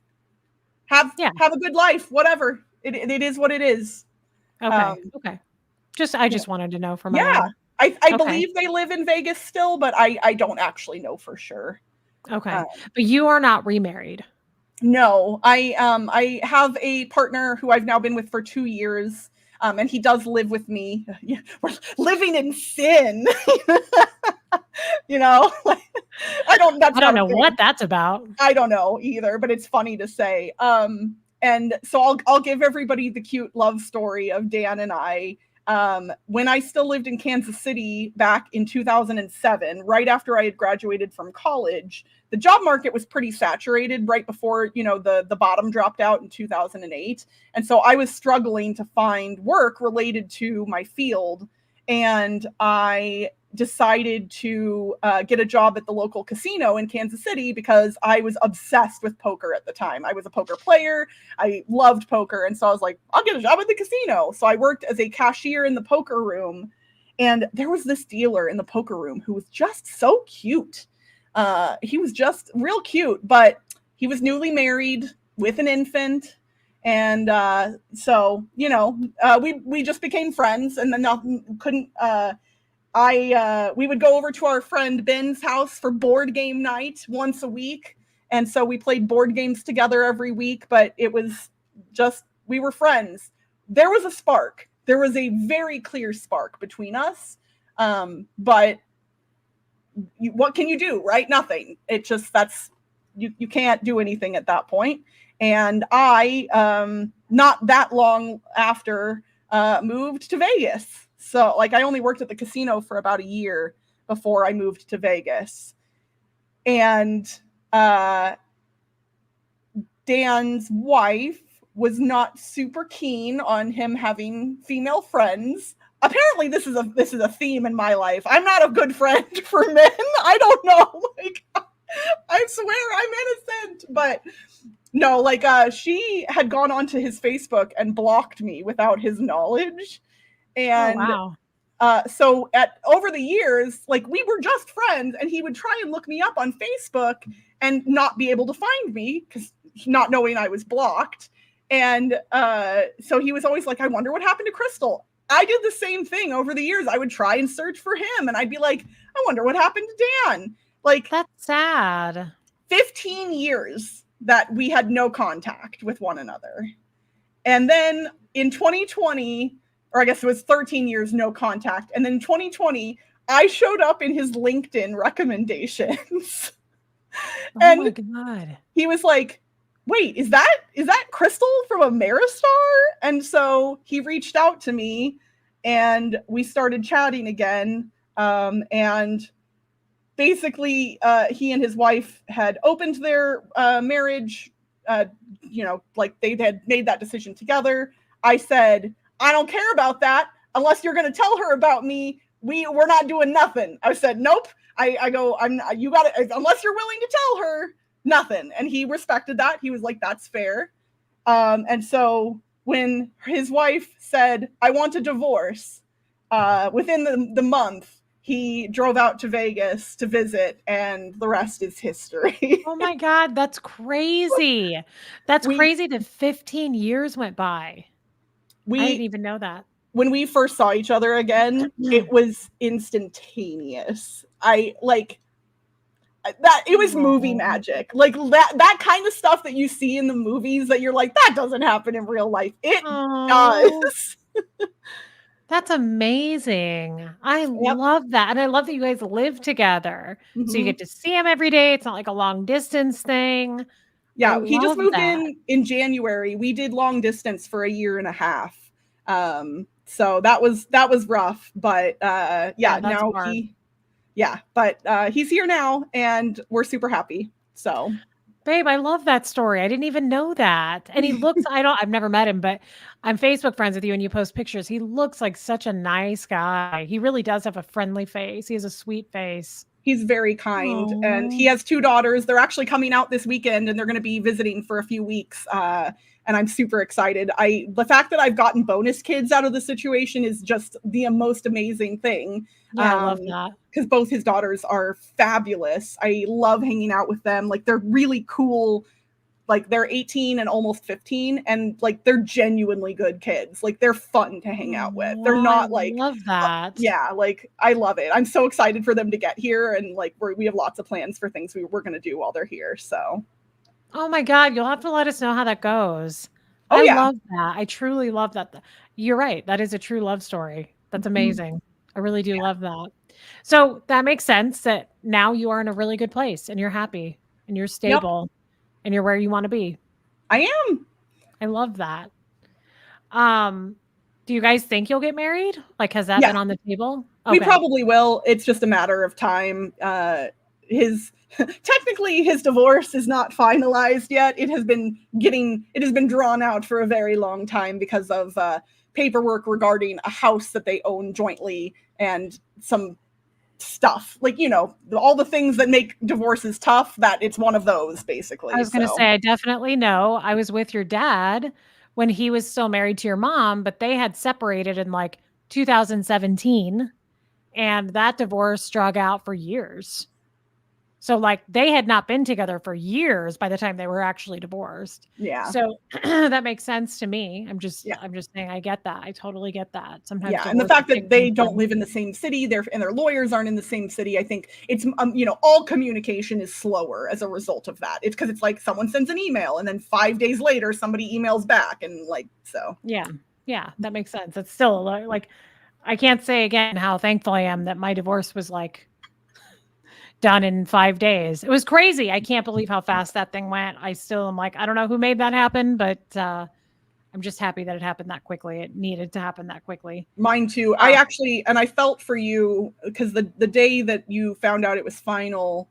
Have a good life, whatever. It is what it is. Okay. Okay. I just wanted to know from my own. I believe they live in Vegas still, but I don't actually know for sure. Okay. But you are not remarried. No, I have a partner who I've now been with for 2 years. And he does live with me. We're living in sin. I don't know what that's about. I don't know either, but it's funny to say. And so I'll give everybody the cute love story of Dan and I. When I still lived in Kansas City back in 2007, right after I had graduated from college, the job market was pretty saturated right before, the bottom dropped out in 2008. And so I was struggling to find work related to my field. And I decided to get a job at the local casino in Kansas City because I was obsessed with poker at the time. I was a poker player. I loved poker. And so I was like, I'll get a job at the casino. So I worked as a cashier in the poker room. And there was this dealer in the poker room who was just so cute. He was just real cute, but he was newly married with an infant. And so, we just became friends, and then couldn't. We would go over to our friend Ben's house for board game night once a week. And so we played board games together every week, but it was just, we were friends. There was a spark. There was a very clear spark between us. But what can you do, right? Nothing. It just, you can't do anything at that point. And I, not that long after, moved to Vegas. So I only worked at the casino for about a year before I moved to Vegas. And Dan's wife was not super keen on him having female friends. Apparently this is a theme in my life. I'm not a good friend for men. I don't know. I swear I'm innocent, but no, she had gone onto his Facebook and blocked me without his knowledge. And so over the years, we were just friends, and he would try and look me up on Facebook and not be able to find me because not knowing I was blocked. And so he was always like, I wonder what happened to Crystal. I did the same thing over the years. I would try and search for him, and I'd be like, I wonder what happened to Dan. That's sad. 15 years that we had no contact with one another. And then in 2020, or I guess it was 13 years, no contact. And then 2020, I showed up in his LinkedIn recommendations. Oh my God. He was like, wait, is that Crystal from Ameristar? And so he reached out to me, and we started chatting again. And basically, he and his wife had opened their marriage, they had made that decision together. I said, I don't care about that unless you're going to tell her about me. We're not doing nothing. I said, nope. I go, you got it. Unless you're willing to tell her, nothing. And he respected that. He was like, that's fair. And so when his wife said, I want a divorce, within the month, he drove out to Vegas to visit, and the rest is history. Oh my God, that's crazy. That's crazy that 15 years went by. I didn't even know that. When we first saw each other again, it was instantaneous. It was movie magic. That kind of stuff that you see in the movies that you're like, that doesn't happen in real life. It does. That's amazing. I love that. And I love that you guys live together. Mm-hmm. So you get to see him every day. It's not like a long distance thing. Yeah, he just moved in January. We did long distance for a year and a half. So that was rough, but now he's here now, and we're super happy. So babe, I love that story. I didn't even know that. And he looks, I've never met him, but I'm Facebook friends with you and you post pictures. He looks like such a nice guy. He really does have a friendly face. He has a sweet face. He's very kind. And he has 2 daughters. They're actually coming out this weekend, and they're going to be visiting for a few weeks. And I'm super excited. The fact that I've gotten bonus kids out of the situation is just the most amazing thing. Yeah, I love that. Because both his daughters are fabulous. I love hanging out with them. They're really cool. They're 18 and almost 15, and they're genuinely good kids. They're fun to hang out with. They're not I love that. I love it. I'm so excited for them to get here, and we have lots of plans for things we're going to do while they're here. So. Oh my God, you'll have to let us know how that goes. I love that. I truly love that. You're right. That is a true love story. That's amazing. I really do love that. So that makes sense that now you are in a really good place, and you're happy, and you're stable, and you're where you want to be. I am. I love that. Do you guys think you'll get married? Like, has that Yeah, been on the table? we Okay. probably will. It's just a matter of time. His technically his divorce is not finalized yet. It has been drawn out for a very long time because of paperwork regarding a house that they own jointly and some stuff, like, all the things that make divorces tough, that it's one of those I basically. was gonna So say, I definitely know. I was with your dad when he was still married to your mom, but they had separated in, like, 2017, and that divorce drug out for years. So, like, they had not been together for years by the time they were actually divorced. yeah. So, that makes sense to me. Yeah. I'm just saying I get that. I totally get that. Sometimes Yeah, and the divorces fact that take some they don't time. live in the same city, their lawyers aren't in the same city, I think it's all communication is slower as a result of that. It's because it's like someone sends an email and then 5 days later somebody emails back, and like so. Yeah. Yeah, that makes sense. It's still a like, I can't say again how thankful I am that my divorce was, like, done in 5 days. It was crazy. I can't believe how fast that thing went. I still am like, I don't know who made that happen, but, I'm just happy that it happened that quickly. It needed to happen that quickly. Mine too. Uh, I felt for you because the day that you found out it was final,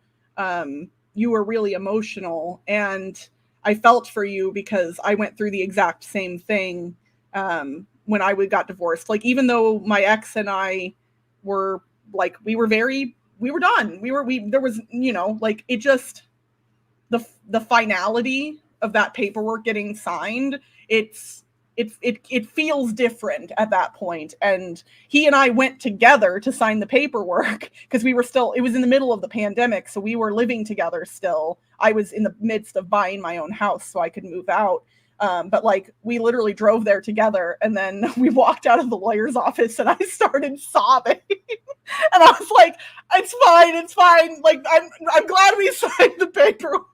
you were really emotional, and I felt for you because I went through the exact same thing when I got divorced. Like, even though my ex and I were like, we were done. We there was, like, it just, the finality of that paperwork getting signed, it feels different at that point. And he and I went together to sign the paperwork because it was in the middle of the pandemic, so we were living together still. I was in the midst of buying my own house so I could move out. But like, we literally drove there together, and then we walked out of the lawyer's office and I started sobbing. And I was like, it's fine. Like, I'm glad we signed the paperwork.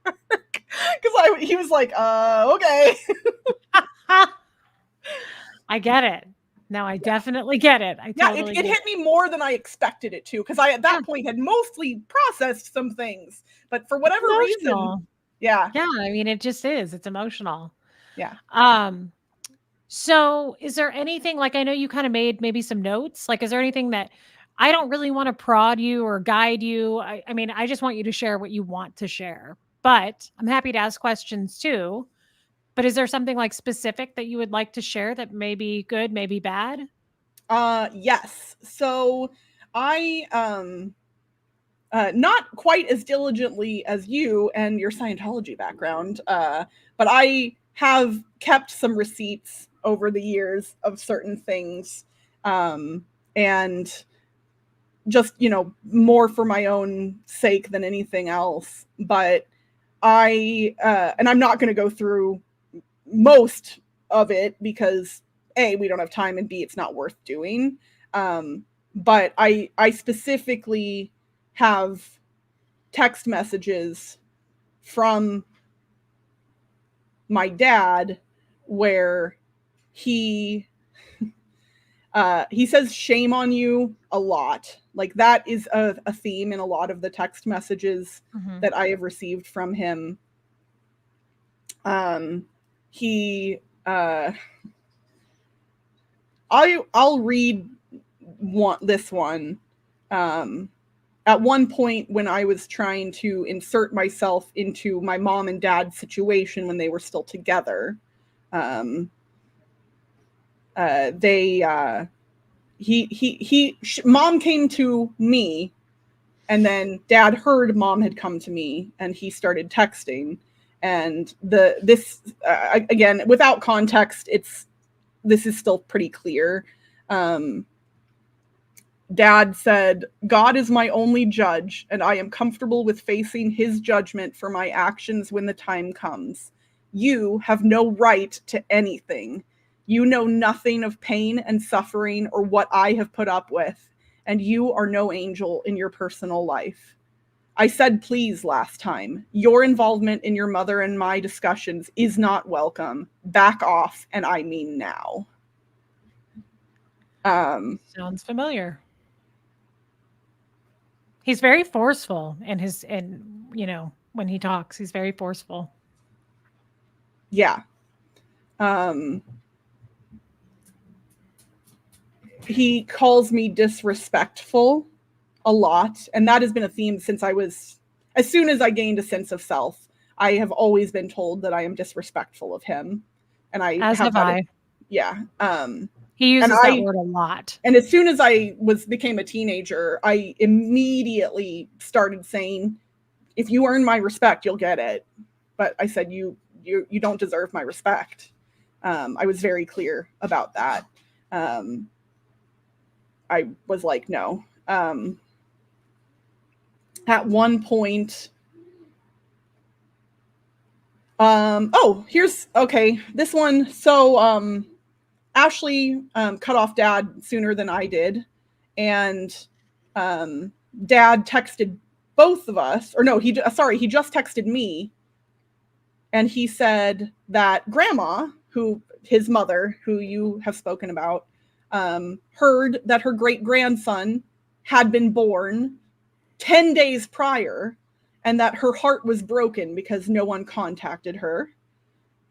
Because he was like, okay. I get it. No, I definitely get it. I Yeah, totally it get hit it. me more than I expected it to, because I at Yeah, that point had mostly processed some things, but for it's whatever reason, emotional. yeah, Yeah, I mean, it just is. It's emotional. yeah. Um, so is there anything, like, I know you kinda made maybe some notes, like, is there anything that I don't really wanna prod you or guide you? I mean, I just want you to share what you want to share, but I'm happy to ask questions too. But is there something, like, specific that you would like to share that may be good, maybe bad? Yes. So I not quite as diligently as you and your Scientology background, but I have kept some receipts over the years of certain things, and just, more for my own sake than anything else. But and I'm not going to go through most of it because A, we don't have time, and B, it's not worth doing. But I specifically have text messages from my dad where he he says shame on you a lot. Like, that is a theme in a lot of the text messages Mhm. that I have received from him. um he I'll read this one. um at one point, when I was trying to insert myself into my mom and dad's situation when they were still together, um, they mom came to me, and then dad heard mom had come to me, and he started texting. And this again, without context, this is still pretty clear. Um, Dad said, God is my only judge, and I am comfortable with facing his judgment for my actions when the time comes. You have no right to anything. You know nothing of pain and suffering or what I have put up with, and you are no angel in your personal life. I said please last time. Your involvement in your mother and my discussions is not welcome. Back off, and I mean now. Um, Sounds familiar. He's very forceful in his when he talks, he's very forceful. yeah. Um, he calls me disrespectful a lot. And that has been a theme since as soon as I gained a sense of self, I have always been told that I am disrespectful of him. And I As have have that. I. Yeah. He And uses that word a lot. and as soon as I became a teenager, I immediately started saying, if you earn my respect, you'll get it. But I said, you don't deserve my respect. I was very clear about that. I was like, no. At one point, here's okay. This one. So Ashley cut off Dad sooner than I did, and Dad texted both of us, or no, he just texted me, and he said that Grandma, his mother, who you have spoken about, heard that her great grandson had been born 10 days prior, and that her heart was broken because no one contacted her.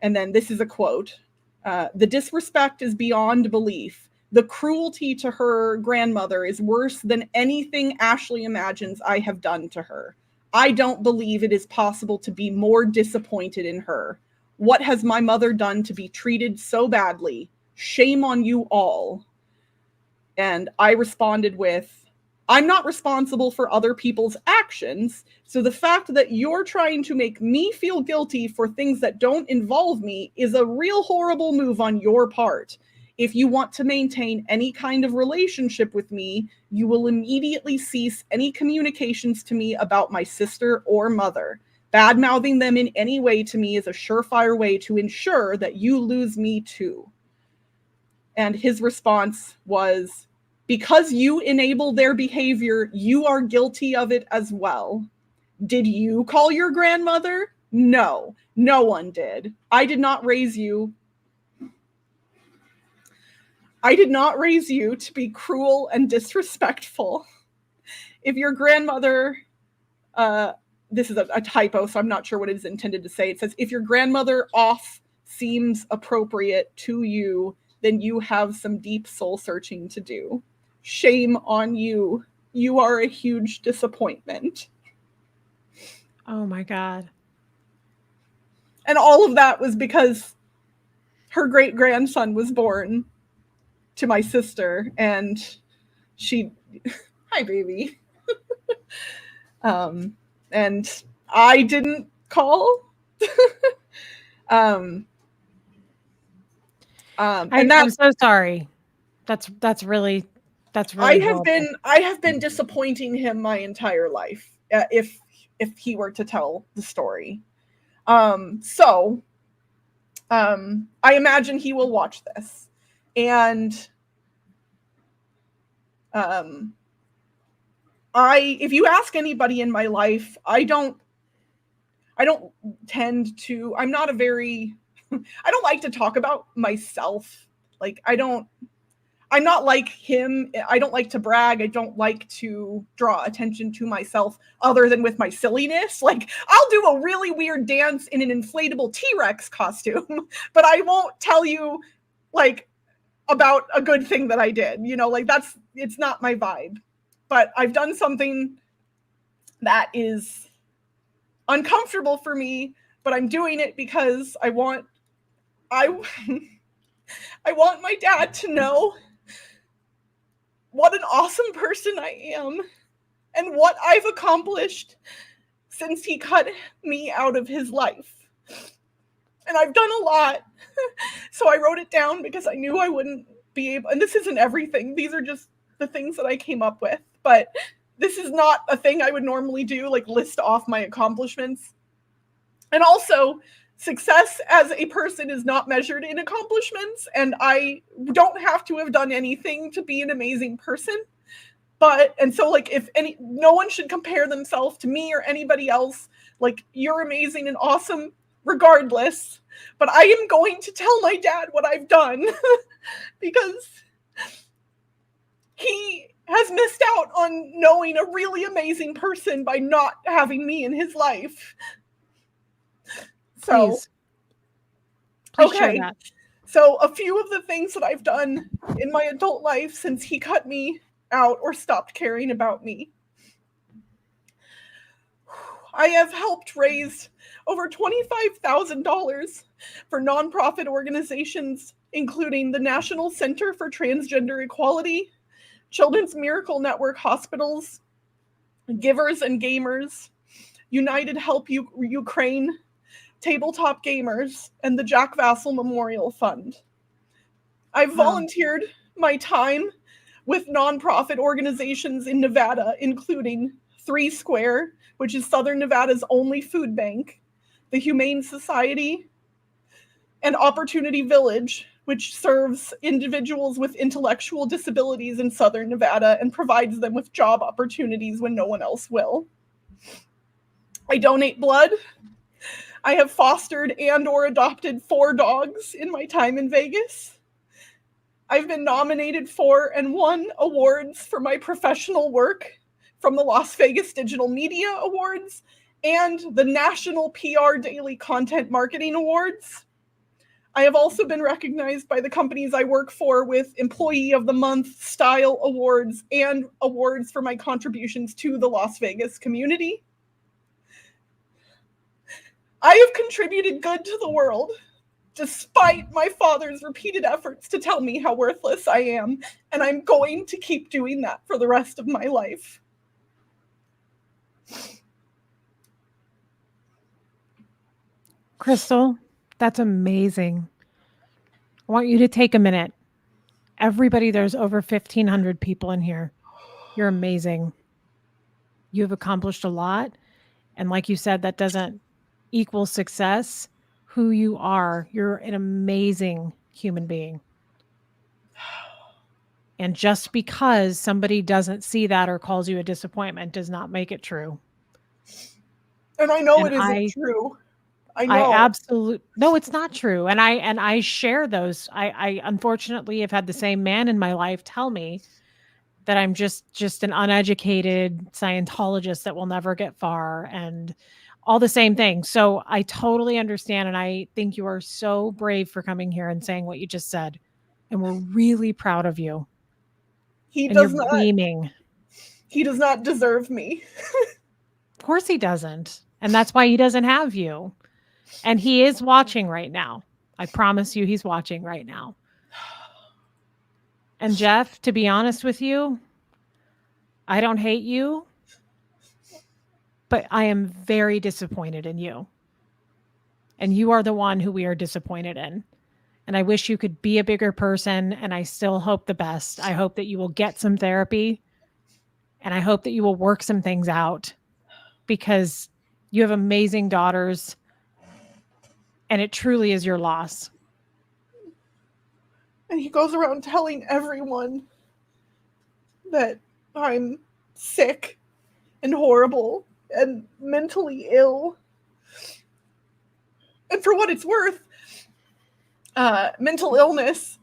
And then this is a quote. The disrespect is beyond belief. The cruelty to her grandmother is worse than anything Ashley imagines I have done to her. I don't believe it is possible to be more disappointed in her. What has my mother done to be treated so badly? Shame on you all. And I responded with, I'm not responsible for other people's actions. So the fact that you're trying to make me feel guilty for things that don't involve me is a real horrible move on your part. If you want to maintain any kind of relationship with me, you will immediately cease any communications to me about my sister or mother. Bad-mouthing them in any way to me is a surefire way to ensure that you lose me too. And his response was, because you enable their behavior, you are guilty of it as well. Did you call your grandmother? No, no one did. I did not raise you to be cruel and disrespectful. If your grandmother, this is a typo, so I'm not sure what it is intended to say. It says, if your grandmother off seems appropriate to you, then you have some deep soul searching to do. Shame on you. You are a huge disappointment. Oh my God. And all of that was because her great grandson was born to my sister, and she, hi baby. And I didn't call. And I'm so sorry. That's really horrible. I have been disappointing him my entire life. If he were to tell the story, so I imagine he will watch this, and if you ask anybody in my life, I don't tend to. I'm not a very. I don't like to talk about myself. Like I'm not like him. I don't like to brag. I don't like to draw attention to myself other than with my silliness. Like, I'll do a really weird dance in an inflatable T-Rex costume, but I won't tell you, like, about a good thing that I did. You know, like, it's not my vibe. But I've done something that is uncomfortable for me, but I'm doing it because I want my dad to know what an awesome person I am and what I've accomplished since he cut me out of his life. And I've done a lot. So I wrote it down because I knew I wouldn't be able, and this isn't everything. These are just the things that I came up with, but this is not a thing I would normally do, like list off my accomplishments. And also, success as a person is not measured in accomplishments, and I don't have to have done anything to be an amazing person. And so, like, no one should compare themselves to me or anybody else. Like, you're amazing and awesome regardless. But I am going to tell my dad what I've done because he has missed out on knowing a really amazing person by not having me in his life. So, Please okay. share that. So, a few of the things that I've done in my adult life since he cut me out or stopped caring about me. I have helped raise over $25,000 for nonprofit organizations, including the National Center for Transgender Equality, Children's Miracle Network Hospitals, Givers and Gamers, United Help Ukraine, Tabletop Gamers, and the Jack Vassal Memorial Fund. I've Wow. volunteered my time with nonprofit organizations in Nevada, including Three Square, which is Southern Nevada's only food bank, the Humane Society, and Opportunity Village, which serves individuals with intellectual disabilities in Southern Nevada and provides them with job opportunities when no one else will. I donate blood. I have fostered and or adopted 4 dogs in my time in Vegas. I've been nominated for and won awards for my professional work from the Las Vegas Digital Media Awards and the National PR Daily Content Marketing Awards. I have also been recognized by the companies I work for with Employee of the Month, Style Awards, and awards for my contributions to the Las Vegas community. I have contributed good to the world, despite my father's repeated efforts to tell me how worthless I am, and I'm going to keep doing that for the rest of my life. Crystal, that's amazing. I want you to take a minute. Everybody, there's over 1,500 people in here. You're amazing. You have accomplished a lot. And like you said, that doesn't equal success. Who you are, you're an amazing human being. And just because somebody doesn't see that or calls you a disappointment does not make it true. And I know And it isn't I true. I I know. absolutely no, it's not true. And I share those. I unfortunately have had the same man in my life tell me that I'm just an uneducated Scientologist that will never get far and all the same things. So I totally understand and I think you are so brave for coming here and saying what you just said. And we're really proud of you. He And you're does not beaming. he does not deserve me. Of course he doesn't. And that's why he doesn't have you. And he is watching right now. I promise you he's watching right now. And Jeff, to be honest with you, I don't hate you, but I am very disappointed in you. And you are the one who we are disappointed in. And I wish you could be a bigger person. And I still hope the best. I hope that you will get some therapy and I hope that you will work some things out because you have amazing daughters and it truly is your loss. And he goes around telling everyone that I'm sick and horrible and mentally ill. And for what it's worth, mental illness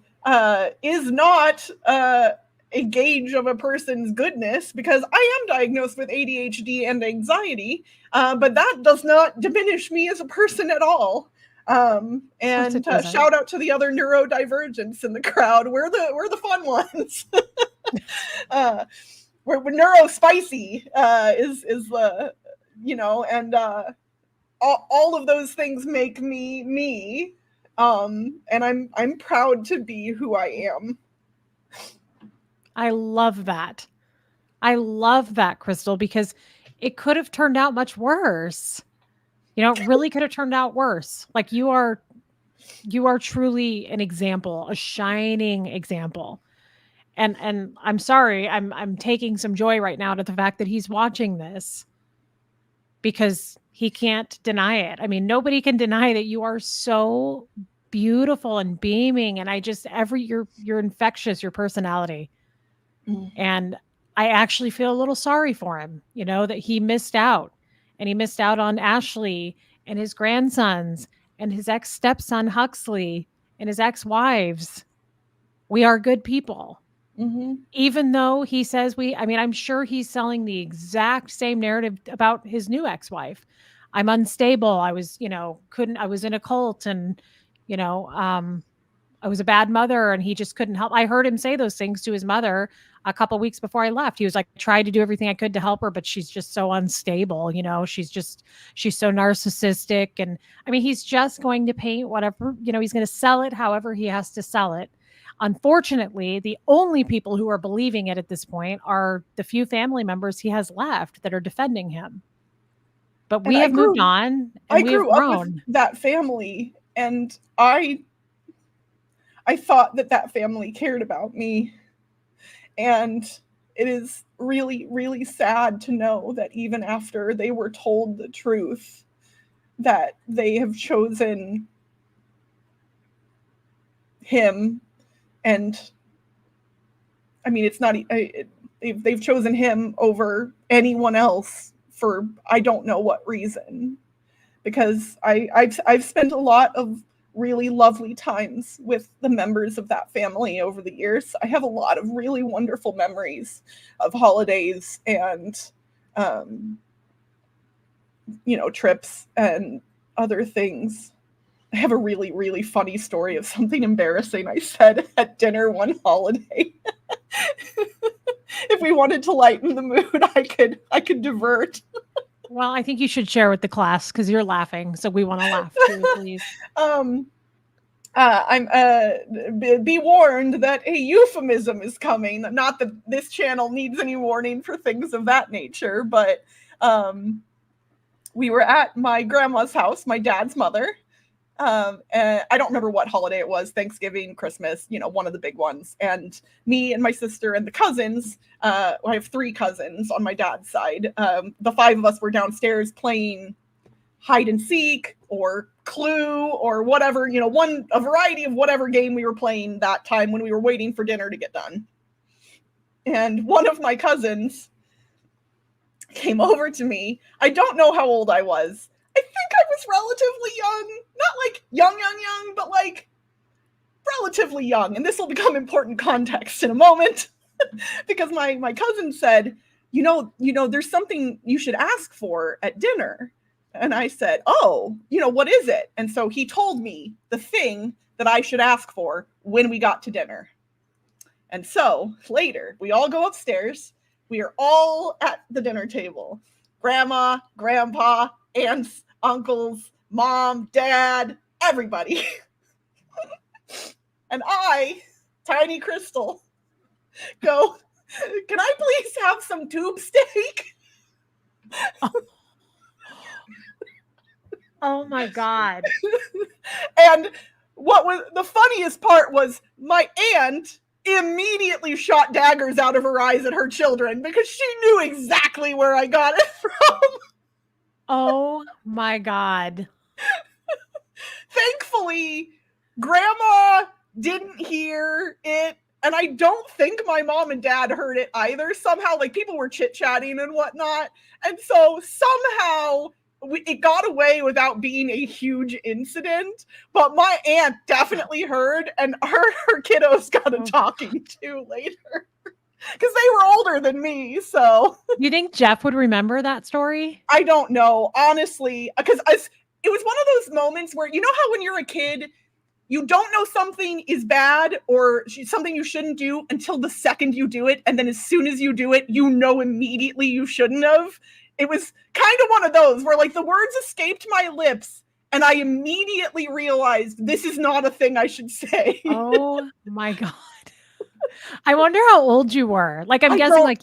is not a gauge of a person's goodness because I am diagnosed with ADHD and anxiety, but that does not diminish me as a person at all. Of course And it doesn't. shout out to the other neurodivergents in the crowd. We're the fun ones. We're neurospicy is the and all of those things make me me. And I'm proud to be who I am. I love that. I love that, Crystal, because it could have turned out much worse. It really could have turned out worse. Like you are truly an example, a shining example. And I'm sorry, I'm taking some joy right now to the fact that he's watching this because he can't deny it. I mean, nobody can deny that you are so beautiful and beaming and I just you're infectious, your personality. And I actually feel a little sorry for him, that he missed out and he missed out on Ashley and his grandsons and his ex stepson Huxley and his ex wives. We are good people. Mm-hmm. Even though he says I'm sure he's selling the exact same narrative about his new ex wife. I'm unstable. I was, I was in a cult and, you know, um, I was a bad mother and he just couldn't help. I heard him say those things to his mother a couple weeks before I left. He was like, tried to do everything I could to help her, but she's just so unstable. She's so narcissistic. And I mean, he's just going to paint whatever, he's going to sell it however he has to sell it. Unfortunately, the only people who are believing it at this point are the few family members he has left that are defending him. But we have moved on and we have grew up with grown. that family, and I thought that family cared about me. And it is really, really sad to know that even after they were told the truth, that they have chosen him. And I mean, it's not, they've chosen him over anyone else for I don't know what reason. Because I've spent a lot of really lovely times with the members of that family over the years. I have a lot of really wonderful memories of holidays and, trips and other things. I have a really, really funny story of something embarrassing I said at dinner one holiday. If we wanted to lighten the mood, I could divert. Well, I think you should share with the class because you're laughing, so we want to laugh too, please. Be warned that a euphemism is coming. Not that this channel needs any warning for things of that nature, but we were at my grandma's house, my dad's mother. And I don't remember what holiday it was, Thanksgiving, Christmas, one of the big ones. And me and my sister and the cousins, I have 3 cousins on my dad's side. The 5 of us were downstairs playing hide and seek or Clue or whatever, a variety of whatever game we were playing that time when we were waiting for dinner to get done. And one of my cousins came over to me. I don't know how old I was. I think I was relatively young, not like young, but like relatively young. And this will become important context in a moment because my cousin said, there's something you should ask for at dinner. And I said, oh, what is it? And so he told me the thing that I should ask for when we got to dinner. And so later we all go upstairs. We are all at the dinner table. Grandma, grandpa, aunts, uncles, mom, dad, everybody. And I, tiny Crystal, go, can I please have some tube steak? Oh my God. And what was the funniest part was my aunt immediately shot daggers out of her eyes at her children because she knew exactly where I got it from. Oh my God. Thankfully, Grandma didn't hear it. And I don't think my mom and dad heard it either. Somehow, like people were chit-chatting and whatnot. And so somehow it got away without being a huge incident. But my aunt definitely heard, and her kiddos got a talking to later. Because they were older than me, so. You think Jeff would remember that story? I don't know, honestly. Because it was one of those moments where, how when you're a kid, you don't know something is bad or something you shouldn't do until the second you do it. And then as soon as you do it, immediately you shouldn't have. It was kind of one of those where like the words escaped my lips and I immediately realized this is not a thing I should say. Oh my God. I wonder how old you were. Like, I'm guessing like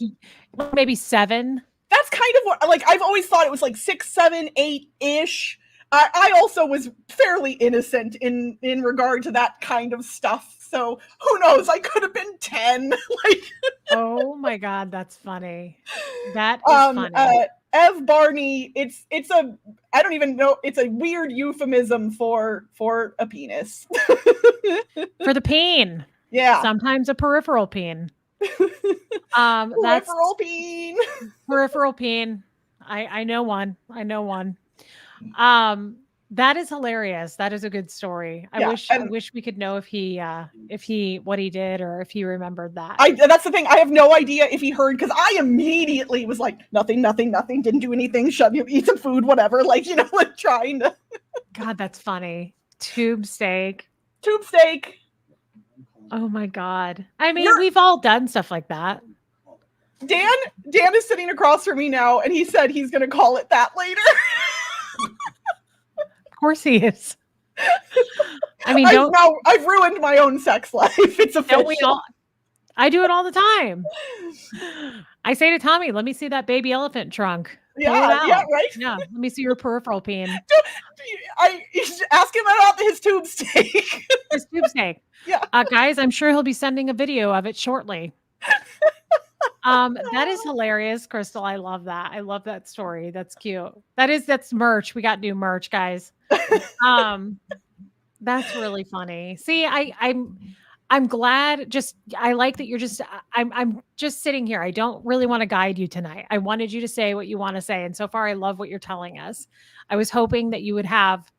maybe 7. That's kind of what, like, I've always thought it was like 6, 7, 8-ish. I also was fairly innocent in regard to that kind of stuff. So who knows? I could have been 10. Like, oh my God, that's funny. That is funny. Ev Barney, it's a, I don't even know, it's a weird euphemism for a penis. For the peen. Yeah. Sometimes a peripheral peen. Peripheral peen. Peripheral peen. I know one. That is hilarious. That is a good story. I wish we could know if he what he did or if he remembered that. That's the thing. I have no idea if he heard because I immediately was like, nothing, didn't do anything, eat some food, whatever. Like, like trying to. God, that's funny. Tube steak. Oh my God. I mean, You're we've all done stuff like that. Dan. Dan is sitting across from me now, and he said he's going to call it that later. Of course he is. I mean, I've ruined my own sex life. It's don't we official. all? I do it all the time. I say to Tommy, "Let me see that baby elephant trunk. Pull it Yeah, yeah, out. right. Yeah, let me see your peripheral peen." You should ask him about his tube steak. His tube steak. Yeah. Guys, I'm sure he'll be sending a video of it shortly. That is hilarious, Crystal. I love that. I love that story. That's cute. That's merch. We got new merch, guys. Um, that's really funny. See, I'm glad. Just I like that you're just. I'm just sitting here. I don't really want to guide you tonight. I wanted you to say what you want to say, and so far, I love what you're telling us. I was hoping that you would have,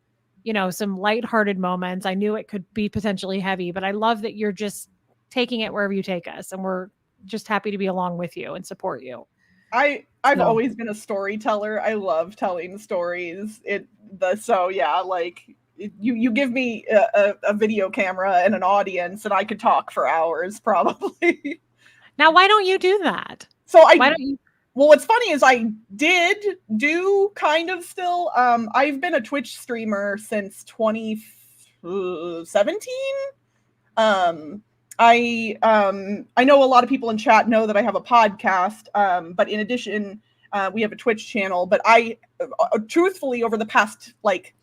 some lighthearted moments. I knew it could be potentially heavy, but I love that you're just taking it wherever you take us, and we're just happy to be along with you and support you. I've So always been a storyteller. I love telling stories. So yeah, like you give me a video camera and an audience, and I could talk for hours probably. now, why don't you do that? So Why don't you? well, what's funny is I did do kind of still. I've been a Twitch streamer since 2017. I know a lot of people in chat know that I have a podcast, but in addition, we have a Twitch channel. But truthfully, over the past like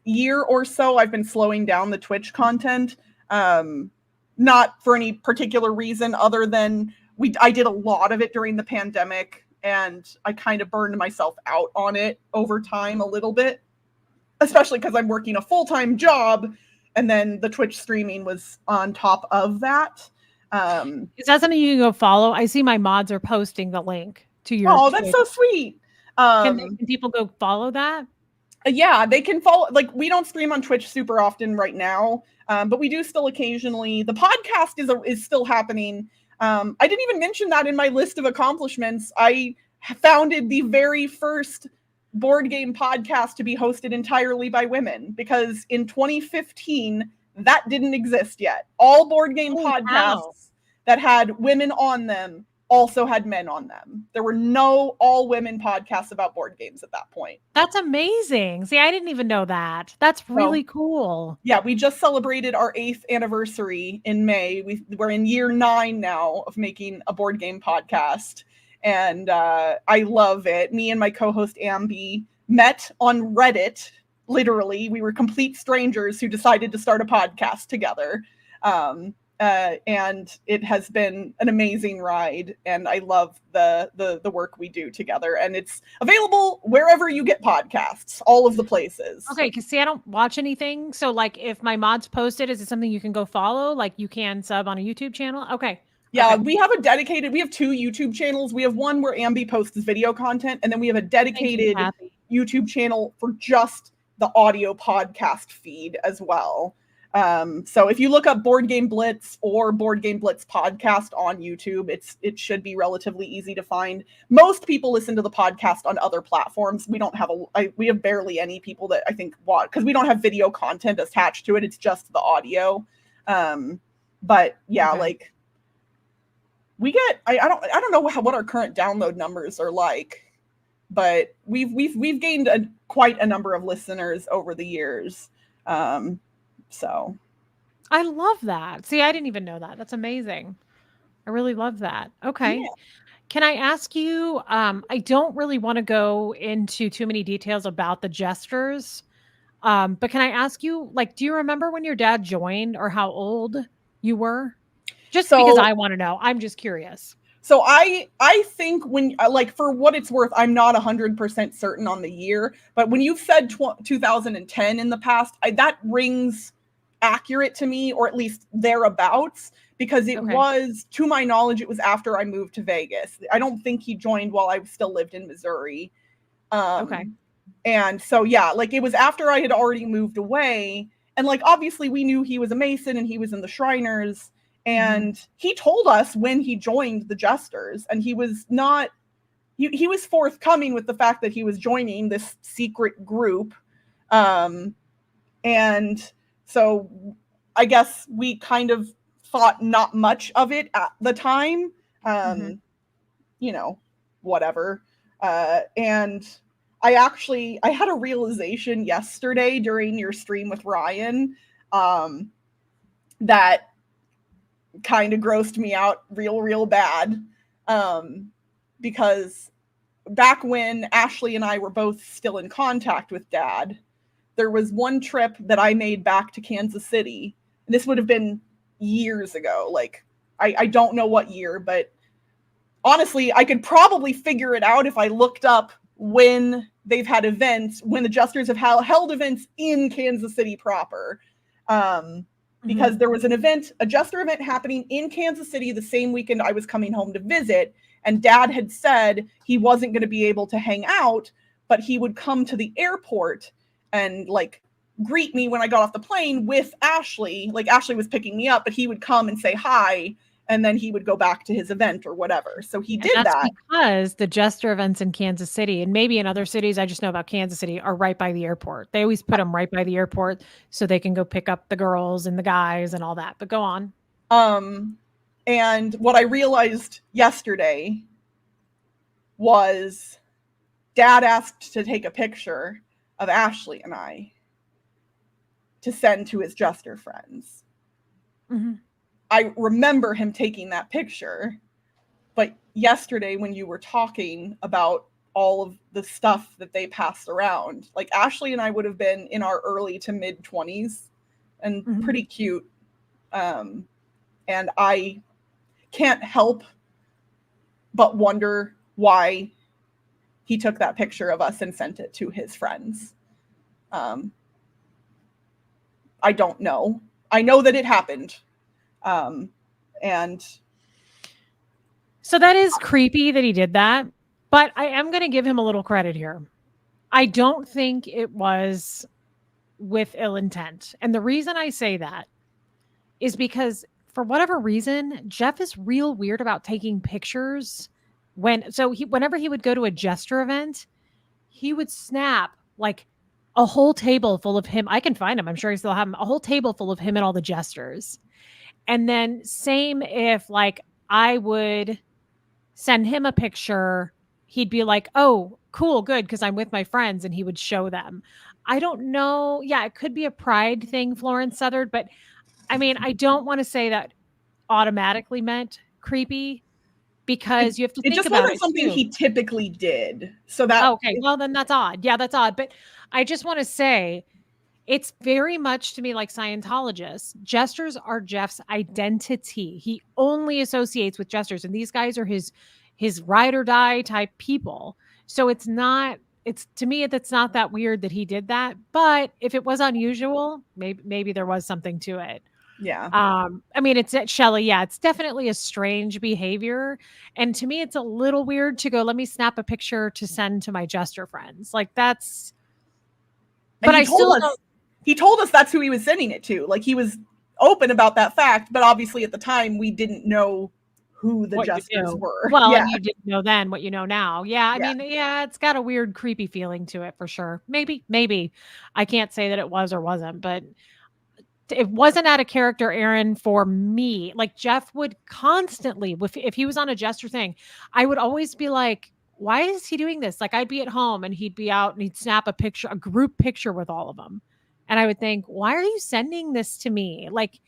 year or so, I've been slowing down the Twitch content. Not for any particular reason other than I did a lot of it during the pandemic, and I kind of burned myself out on it over time a little bit, especially because I'm working a full-time job, and then the Twitch streaming was on top of that. Is that something you can go follow? I see my mods are posting the link to your. Oh, that's so sweet. Can people go follow that? Yeah, they can follow. Like, we don't stream on Twitch super often right now, but we do still occasionally. The podcast is still happening. I didn't even mention that in my list of accomplishments. I founded the very first board game podcast to be hosted entirely by women, because in 2015 that didn't exist yet. All board game podcasts that had women on them also had men on them. There were no all women podcasts about board games at that point. That's amazing. See, I didn't even know that. That's really cool. Yeah, we just celebrated our 8th anniversary in May. We're in year 9 now of making a board game podcast. And I love it. Me and my co-host Ambi met on Reddit. Literally, we were complete strangers who decided to start a podcast together. And it has been an amazing ride, and I love the work we do together. And it's available wherever you get podcasts, all of the places. Okay, because see, I don't watch anything. So, like, if my mods post it, is it something you can go follow? Like, you can sub on a YouTube channel? Okay. Yeah, okay. we have 2 YouTube channels. We have one where Ambi posts video content, and then we have a dedicated YouTube channel for just the audio podcast feed as well. So if you look up Board Game Blitz or Board Game Blitz podcast on YouTube, it should be relatively easy to find. Most people listen to the podcast on other platforms. We don't have we have barely any people that I think watch, because we don't have video content attached to it. It's just the audio. But yeah, like, we get, I don't know what our current download numbers are like, but we've gained quite a number of listeners over the years. So I love that. See, I didn't even know that. That's amazing. I really love that. Okay. Yeah. Can I ask you, I don't really want to go into too many details about the Jesters. But can I ask you, like, do you remember when your dad joined, or how old you were? Just because I want to know. I'm just curious. So I think when, like, for what it's worth, I'm not 100% certain on the year, but when you've said 2010 in the past, that rings accurate to me, or at least thereabouts, because it was, to my knowledge, it was after I moved to Vegas. I don't think he joined while I still lived in Missouri. And so, yeah, like, it was after I had already moved away. And, like, obviously we knew he was a Mason and he was in the Shriners. And he told us when he joined the Jesters, and he was not, he was forthcoming with the fact that he was joining this secret group. And so I guess we kind of thought not much of it at the time. Mhm. You know, whatever. And I had a realization yesterday during your stream with Ryan, that kind of grossed me out real bad. Because back when Ashley and I were both still in contact with Dad, there was one trip that I made back to Kansas City. And this would have been years ago. Like, I don't know what year, but honestly, I could probably figure it out if I looked up when they've had events, when the Jesters have held events in Kansas City proper. Because there was an event, a Jester event happening in Kansas City the same weekend I was coming home to visit. And Dad had said he wasn't going to be able to hang out, but he would come to the airport and like greet me when I got off the plane with Ashley. Like Ashley was picking me up, but he would come and say hi, and then he would go back to his event or whatever. So he did That's that. because the Jester events in Kansas City, and maybe in other cities, I just know about Kansas City, are right by the airport. They always put them right by the airport so they can go pick up the girls and the guys and all that. But go on. And what I realized yesterday was Dad asked to take a picture of Ashley and I to send to his Jester friends. Mm-hmm. I remember him taking that picture, but yesterday when you were talking about all of the stuff that they passed around, like Ashley and I would have been in our early to mid 20s and pretty cute. And I can't help but wonder why he took that picture of us and sent it to his friends. I don't know. I know that it happened. And so that is creepy that he did that, but I am going to give him a little credit here. I don't think it was with ill intent. And the reason I say that is because for whatever reason, Jeff is real weird about taking pictures whenever he would go to a Jester event, he would snap like a whole table full of him. I can find him. I'm sure he still have him. A whole table full of him and all the Jesters. And then same if like I would send him a picture, he'd be like, "Oh, cool, good, because I'm with my friends," and he would show them. I don't know. Yeah, it could be a pride thing, Florence Southard, but I mean, I don't want to say that automatically meant creepy because you have to it think just about wasn't it something too. he typically did. So that Okay, well then that's odd. Yeah, that's odd. But I just want to say it's very much to me like Scientologists. Jesters are Jeff's identity. He only associates with Jesters, and these guys are his ride or die type people. So it's not. It's to me that's not that weird that he did that. But if it was unusual, maybe there was something to it. yeah. I mean, it's Shelley. Yeah, it's definitely a strange behavior. And to me, it's a little weird to go, let me snap a picture to send to my Jester friends. Like that's, And but I still don't. he told us that's who he was sending it to. Like he was open about that fact, but obviously at the time we didn't know who the What you Jesters do. were. Well, Yeah. and you didn't know then what you know now. Yeah, I Yeah. mean, yeah, it's got a weird, creepy feeling to it for sure. Maybe. I can't say that it was or wasn't, but it wasn't out of character, Aaron, for me. Like Jeff would constantly, if he was on a Jester thing, I would always be like, why is he doing this? Like I'd be at home and he'd be out and he'd snap a picture, a group picture with all of them. And I would think, why are you sending this to me? Like,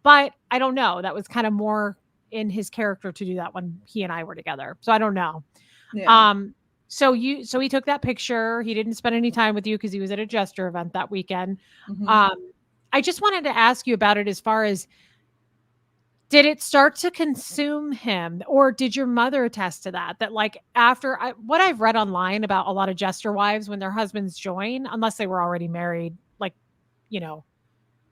but I don't know. That was kind of more in his character to do that when he and I were together. So I don't know. Yeah. So he took that picture. He didn't spend any time with you because he was at a Jester event that weekend. Mm-hmm. I just wanted to ask you about it as far as did it start to consume him or did your mother attest to that? That like after what I've read online about a lot of Jester wives when their husbands join, unless they were already married, like, you know,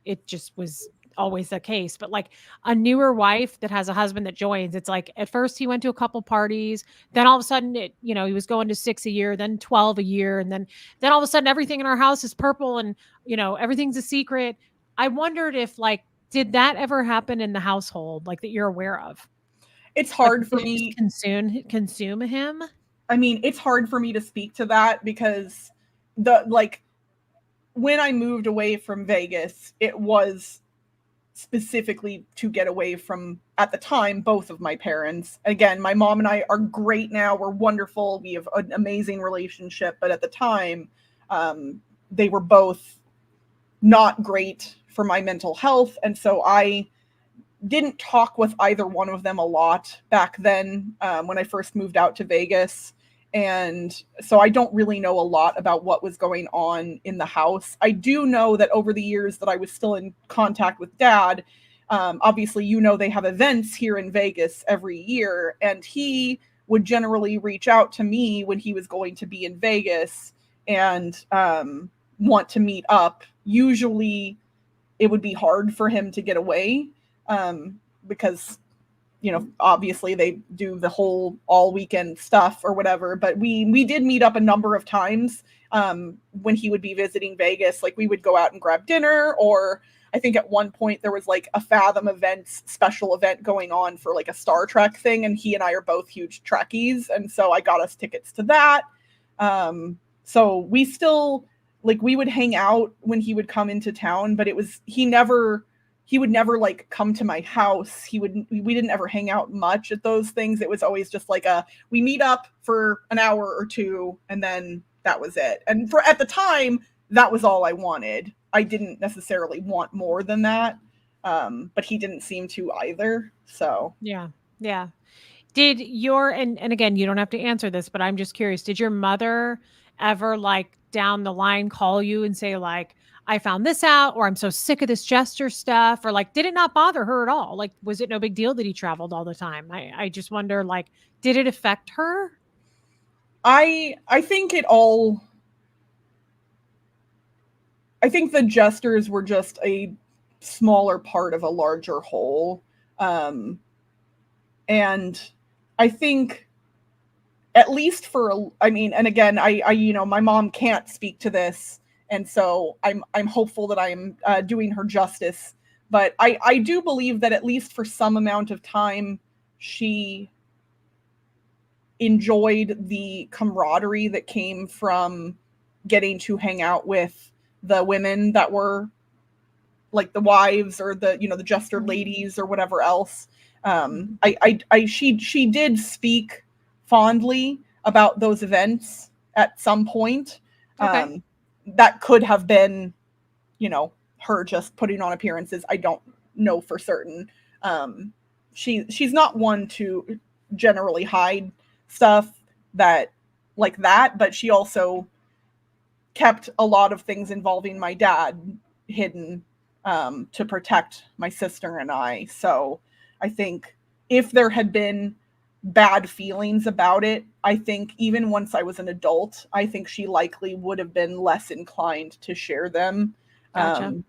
it just was always the case. But like a newer wife that has a husband that joins, it's like at first he went to a couple parties, then all of a sudden he was going to 6 a year, then 12 a year, and then all of a sudden everything in our house is purple and everything's a secret. I wondered if like did that ever happen in the household like that you're aware of? It's Like hard for did it just me. consume him? I mean, it's hard for me to speak to that because when I moved away from Vegas, it was specifically to get away from, at the time, both of my parents. Again, my mom and I are great now. We're wonderful. We have an amazing relationship. But at the time, they were both not great for my mental health. And so I didn't talk with either one of them a lot back then, when I first moved out to Vegas. And so I don't really know a lot about what was going on in the house. I do know that over the years that I was still in contact with Dad, obviously, they have events here in Vegas every year, and he would generally reach out to me when he was going to be in Vegas and want to meet up. Usually it would be hard for him to get away, because obviously they do the whole all weekend stuff or whatever. But we did meet up a number of times when he would be visiting Vegas. Like, we would go out and grab dinner, or I think at one point there was like a Fathom Events special event going on for like a Star Trek thing, and he and I are both huge Trekkies, and so I got us tickets to that. So we still, like, we would hang out when he would come into town, but he would never like come to my house. We didn't ever hang out much at those things. It was always just like we meet up for an hour or two, and then that was it. And at the time, that was all I wanted. I didn't necessarily want more than that. But he didn't seem to either. So Yeah. Yeah. Did your and again, you don't have to answer this, but I'm just curious, did your mother ever, like, down the line call you and say, like, "I found this out," or "I'm so sick of this Jester stuff," or, like, did it not bother her at all? Like, was it no big deal that he traveled all the time? I just wonder, like, did it affect her? I think it all I think the Jesters were just a smaller part of a larger whole. And I think, at least I mean, and again, my mom can't speak to this, and so I'm hopeful that I'm doing her justice. But I do believe that at least for some amount of time, she enjoyed the camaraderie that came from getting to hang out with the women that were like the wives, or the Jester ladies or whatever else. She did speak fondly about those events at some point. Okay. That could have been, her just putting on appearances. I don't know for certain. She's not one to generally hide stuff like that, but she also kept a lot of things involving my dad hidden, to protect my sister and I. So I think if there had been bad feelings about it, I think even once I was an adult, I think she likely would have been less inclined to share them, Gotcha.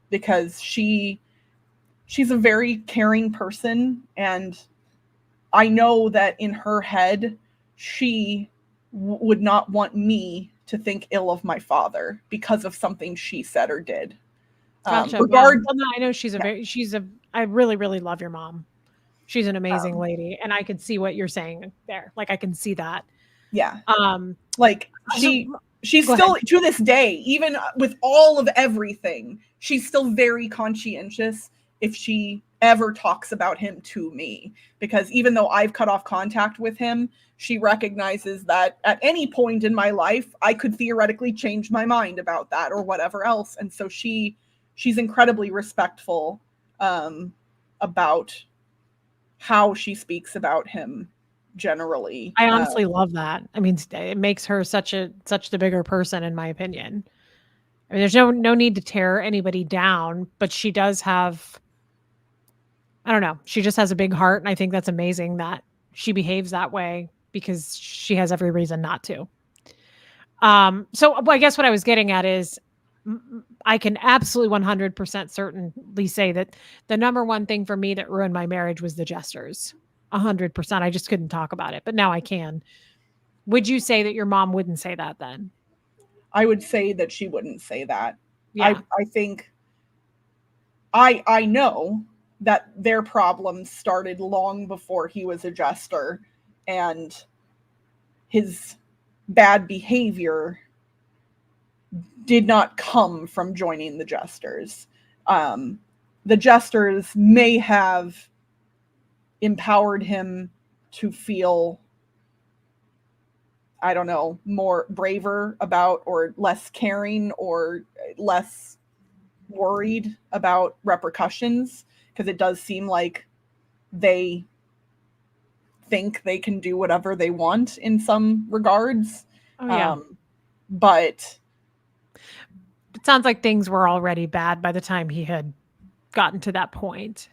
because she's a very caring person, and I know that in her head, she would not want me to think ill of my father because of something she said or did. Gotcha. Yeah. Regard, Well, no, I know yeah, I really, really love your mom. She's an amazing um, lady, and I can see what you're saying there. Like, I can see that. yeah. Um, Like, so she's go ahead. still, to this day, even with all of everything, she's still very conscientious if she ever talks about him to me, because even though I've cut off contact with him, she recognizes that at any point in my life I could theoretically change my mind about that or whatever else. And so she's incredibly respectful, about how she speaks about him generally. I honestly love that. I mean, it makes her such the bigger person, in my opinion. I mean, there's no need to tear anybody down, but she does have, I don't know, she just has a big heart, and I think that's amazing that she behaves that way because she has every reason not to. So I guess what I was getting at is, I can absolutely 100% certainly say that the number one thing for me that ruined my marriage was the Jesters. 100%. I just couldn't talk about it, but now I can. Would you say that your mom wouldn't say that then? I would say that she wouldn't say that. Yeah. I think I know that their problems started long before he was a Jester, and his bad behavior did not come from joining the Jesters. the Jesters may have empowered him to feel, I don't know, more braver about, or less caring, or less worried about repercussions, because it does seem like they think they can do whatever they want in some regards. Oh yeah. But It sounds like things were already bad by the time he had gotten to that point.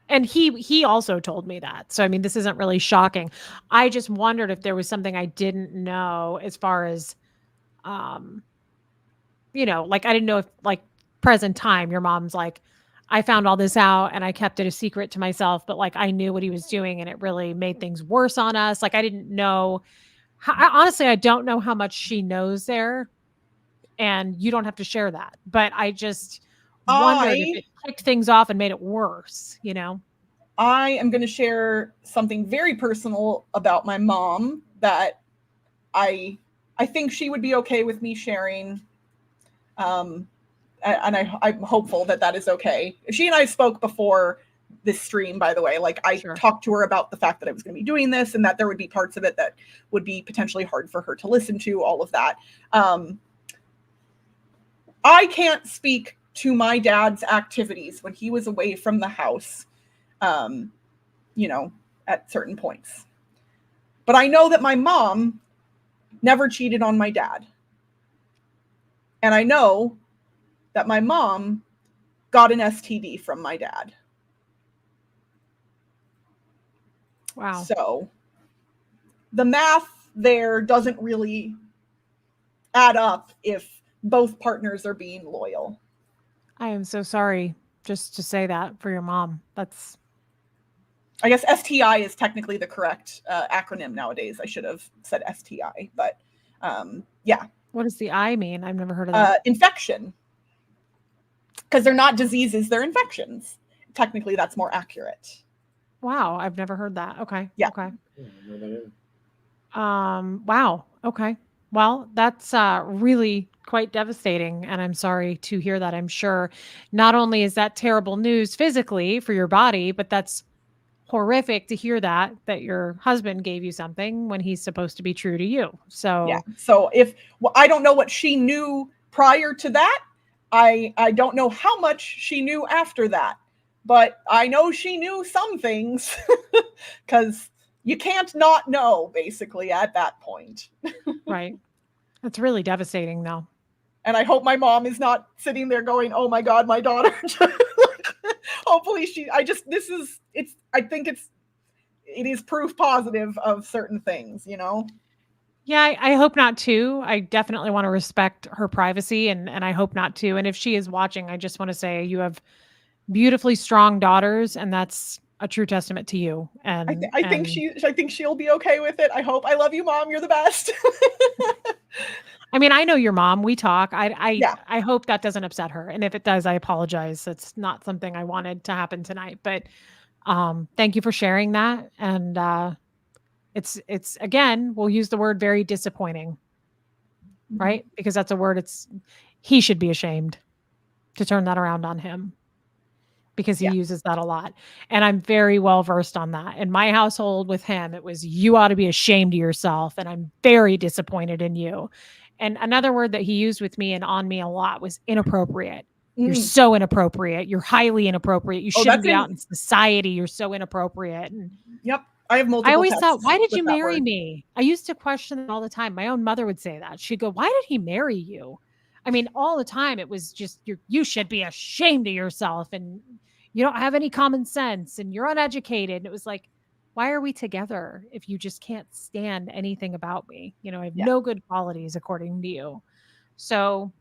And he also told me that. So I mean, this isn't really shocking. I just wondered if there was something I didn't know as far as um like I didn't know if like present time your mom's like I found all this out and I kept it a secret to myself, but like I knew what he was doing and it really made things worse on us. Like I didn't know honestly I don't know how much she knows there, and you don't have to share that. But I just wondered if I it kicked things off and made it worse. I am going to share something very personal about my mom that I I think she would be okay with me sharing. Um, and I'm hopeful that that is okay. She and I spoke before this stream, by the way. Like, I Sure. talked to her about the fact that I was going to be doing this, and that there would be parts of it that would be potentially hard for her to listen to, all of that. I can't speak to my dad's activities when he was away from the house, um, at certain points. But I know that my mom never cheated on my dad. And I know that my mom got an STD from my dad. Wow. So the math there doesn't really add up if both partners are being loyal. I am so sorry just to say that for your mom. That's I guess STI is technically the correct acronym nowadays. I should have said STI, but yeah. what does the I mean? I've never heard of that. Infection. Because they're not diseases, they're infections. Technically, that's more accurate. Wow, I've never heard that. Okay. Yeah. Okay. Wow. Okay. Well, that's really quite devastating, and I'm sorry to hear that. I'm sure not only is that terrible news physically for your body, but that's horrific to hear that your husband gave you something when he's supposed to be true to you. Yeah. So, So I don't know what she knew prior to that. I don't know how much she knew after that, but I know she knew some things, because you can't not know, basically, at that point. right. That's really devastating though. And I hope my mom is not sitting there going, "Oh my God, my daughter." Hopefully I think it is proof positive of certain things. Yeah, I hope not too. I definitely want to respect her privacy, and I hope not too. And if she is watching, I just want to say you have beautifully strong daughters, and that's a true testament to you. I think she'll be okay with it. I hope. I love you, Mom. You're the best. I mean, I know your mom. We talk. Yeah. I hope that doesn't upset her. And if it does, I apologize. It's not something I wanted to happen tonight. But thank you for sharing that. And it's again, we'll use the word very disappointing, right? Because that's a word he should be ashamed to turn that around on him, because he Yeah. uses that a lot. And I'm very well versed on that. In my household with him, it was you ought to be ashamed of yourself. And I'm very disappointed in you. And another word that he used with me and on me a lot was inappropriate. You're Mm. so inappropriate. You're highly inappropriate. You Oh, shouldn't be out in society. You're so inappropriate. And Yep. I have I multiple always thought, texts why did with you that marry word. me? I used to question it all the time. My own mother would say that. She'd go, why did he marry you? I mean, all the time it was just you should be ashamed of yourself, and you don't have any common sense, and you're uneducated. And it was like, why are we together if you just can't stand anything about me? I have Yeah. no good qualities according to you. So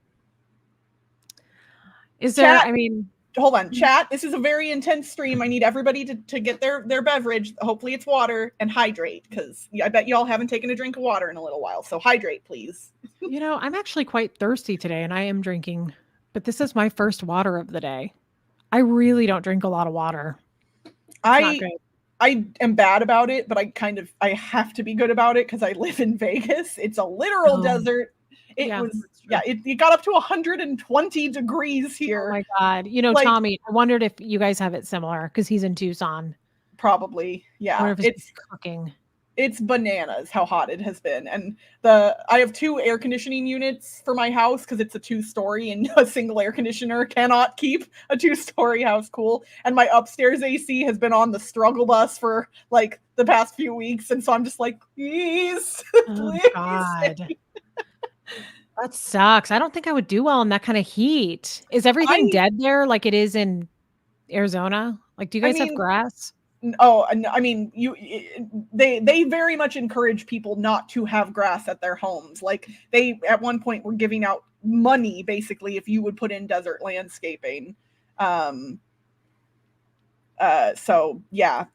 is there, Chat. I mean, Hold on. Chat. This is a very intense stream. I need everybody to get their beverage. Hopefully it's water, and hydrate, because I bet y'all haven't taken a drink of water in a little while. So hydrate, please. I'm actually quite thirsty today and I am drinking, but this is my first water of the day. I really don't drink a lot of water. It's not I good. I am bad about it, but I have to be good about it because I live in Vegas. It's a literal Oh, desert, It Yeah, was, that's yeah, true. it got up to 120 degrees Oh here. my god. Like, Tommy, I wondered if you guys have it similar because he's in Tucson. probably, I yeah. wonder if it's just cooking. It's bananas how hot it has been. And I have two air conditioning units for my house because it's a 2-story and a single air conditioner cannot keep a 2-story house cool. And my upstairs AC has been on the struggle bus for like the past few weeks. And so I'm just like, please, Oh please. god. That sucks. I don't think I would do well in that kind of heat. Is everything I dead there like it is in Arizona? Like, do you I guys have mean, grass? oh, and I mean, they very much encourage people not to have grass at their homes. Like, they at one point were giving out money basically if you would put in desert landscaping. Um, so yeah.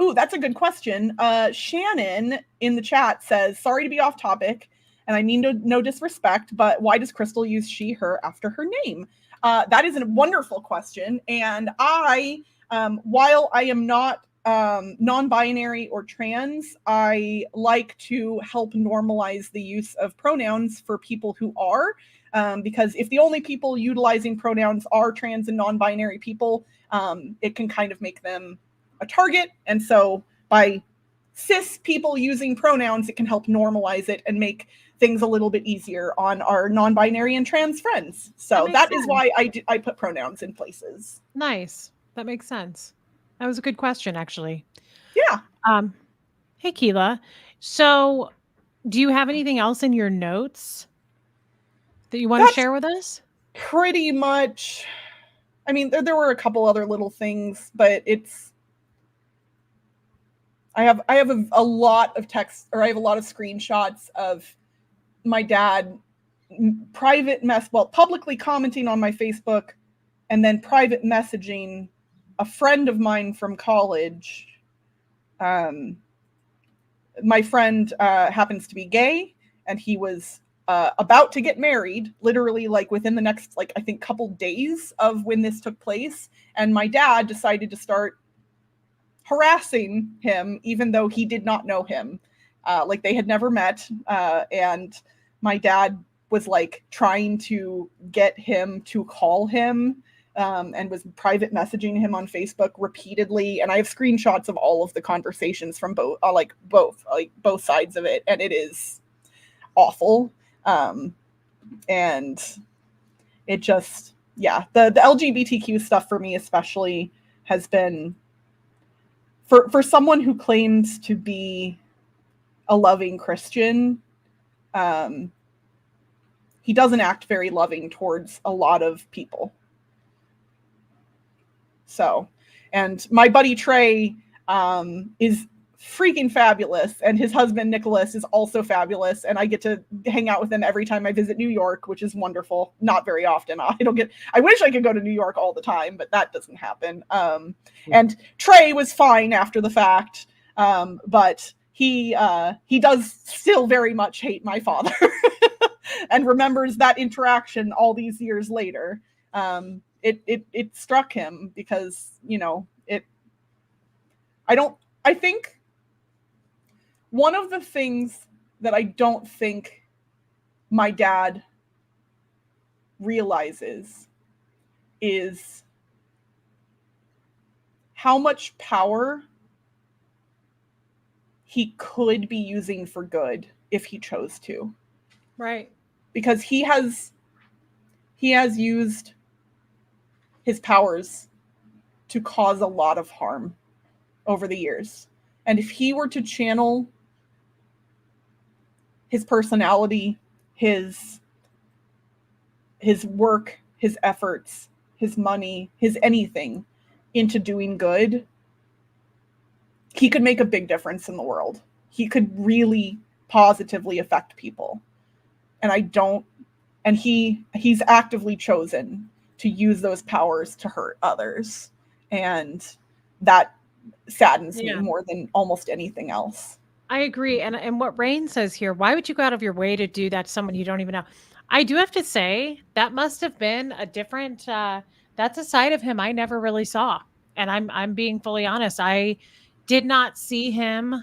Ooh, that's a good question. Shannon in the chat says, "Sorry to be off topic, and I mean no disrespect, but why does Crystal use she/her after her name?" That is a wonderful question, and while I am not non-binary or trans, I like to help normalize the use of pronouns for people who are. Because if the only people utilizing pronouns are trans and non-binary people, it can kind of make them a target. And so by cis people using pronouns, it can help normalize it and make things a little bit easier on our non-binary and trans friends. That So makes that is sense. why I put pronouns in places. Nice. That makes sense. That was a good question, actually. Yeah, Um, hey, Keela. So, do you have anything else in your notes that you want to that's share with us? pretty much. I mean, there were a couple other little things, but it's. I have a lot of text, or I have a lot of screenshots of my dad publicly commenting on my Facebook, and then private messaging a friend of mine from college. Um, my friend happens to be gay, and he was about to get married, literally like within the next, like, I think couple days of when this took place. And my dad decided to start harassing him, even though he did not know him. Like, they had never met. And my dad was like trying to get him to call him, and was private messaging him on Facebook repeatedly. And I have screenshots of all of the conversations from both sides of it, and it is awful. And it just, yeah, the LGBTQ stuff for me especially has been, for someone who claims to be a loving Christian, um, he doesn't act very loving towards a lot of people. So, and my buddy Trey is freaking fabulous, and his husband Nicholas is also fabulous, and I get to hang out with them every time I visit New York, which is wonderful. Not very often. I wish I could go to New York all the time, but that doesn't happen. And Trey was fine after the fact, but he does still very much hate my father, and remembers that interaction all these years later. It struck him because, I think one of the things that I don't think my dad realizes is how much power he could be using for good if he chose to. Right. Because he has used his powers to cause a lot of harm over the years. And if he were to channel his personality, his work, his efforts, his money, his anything into doing good, he could make a big difference in the world. He could really positively affect people. And I don't and he's actively chosen to use those powers to hurt others. And that saddens me Yeah. more than almost anything else. I agree. And what Rain says here, why would you go out of your way to do that to someone you don't even know? I do have to say that must have been a different that's a side of him I never really saw. And I'm being fully honest. I did not see him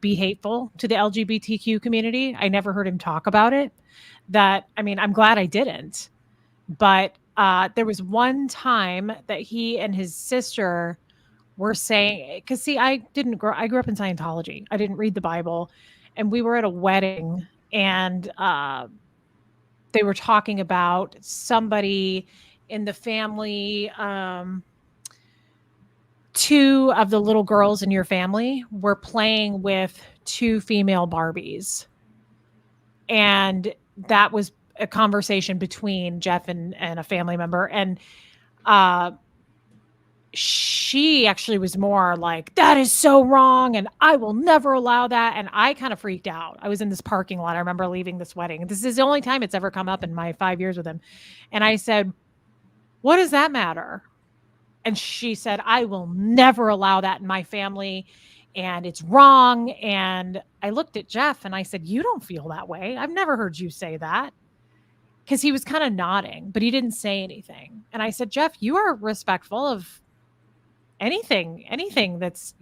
be hateful to the LGBTQ community. I never heard him talk about it. that, I mean, I'm glad I didn't. But there was one time that he and his sister were saying, because see, I grew up in Scientology. I didn't read the Bible. And we were at a wedding, and they were talking about somebody in the family. Two of the little girls in your family were playing with two female Barbies. And that was a conversation between Jeff and a family member. And uh, she actually was more like, that is so wrong. And I will never allow that. And I kind of freaked out. I was in this parking lot. I remember leaving this wedding. This is the only time it's ever come up in my 5 years with him. And I said, what does that matter? And she said, I will never allow that in my family. And it's wrong. And I looked at Jeff and I said, you don't feel that way. I've never heard you say that. Because he was kind of nodding, but he didn't say anything. And I said, Jeff, you are respectful of anything that's,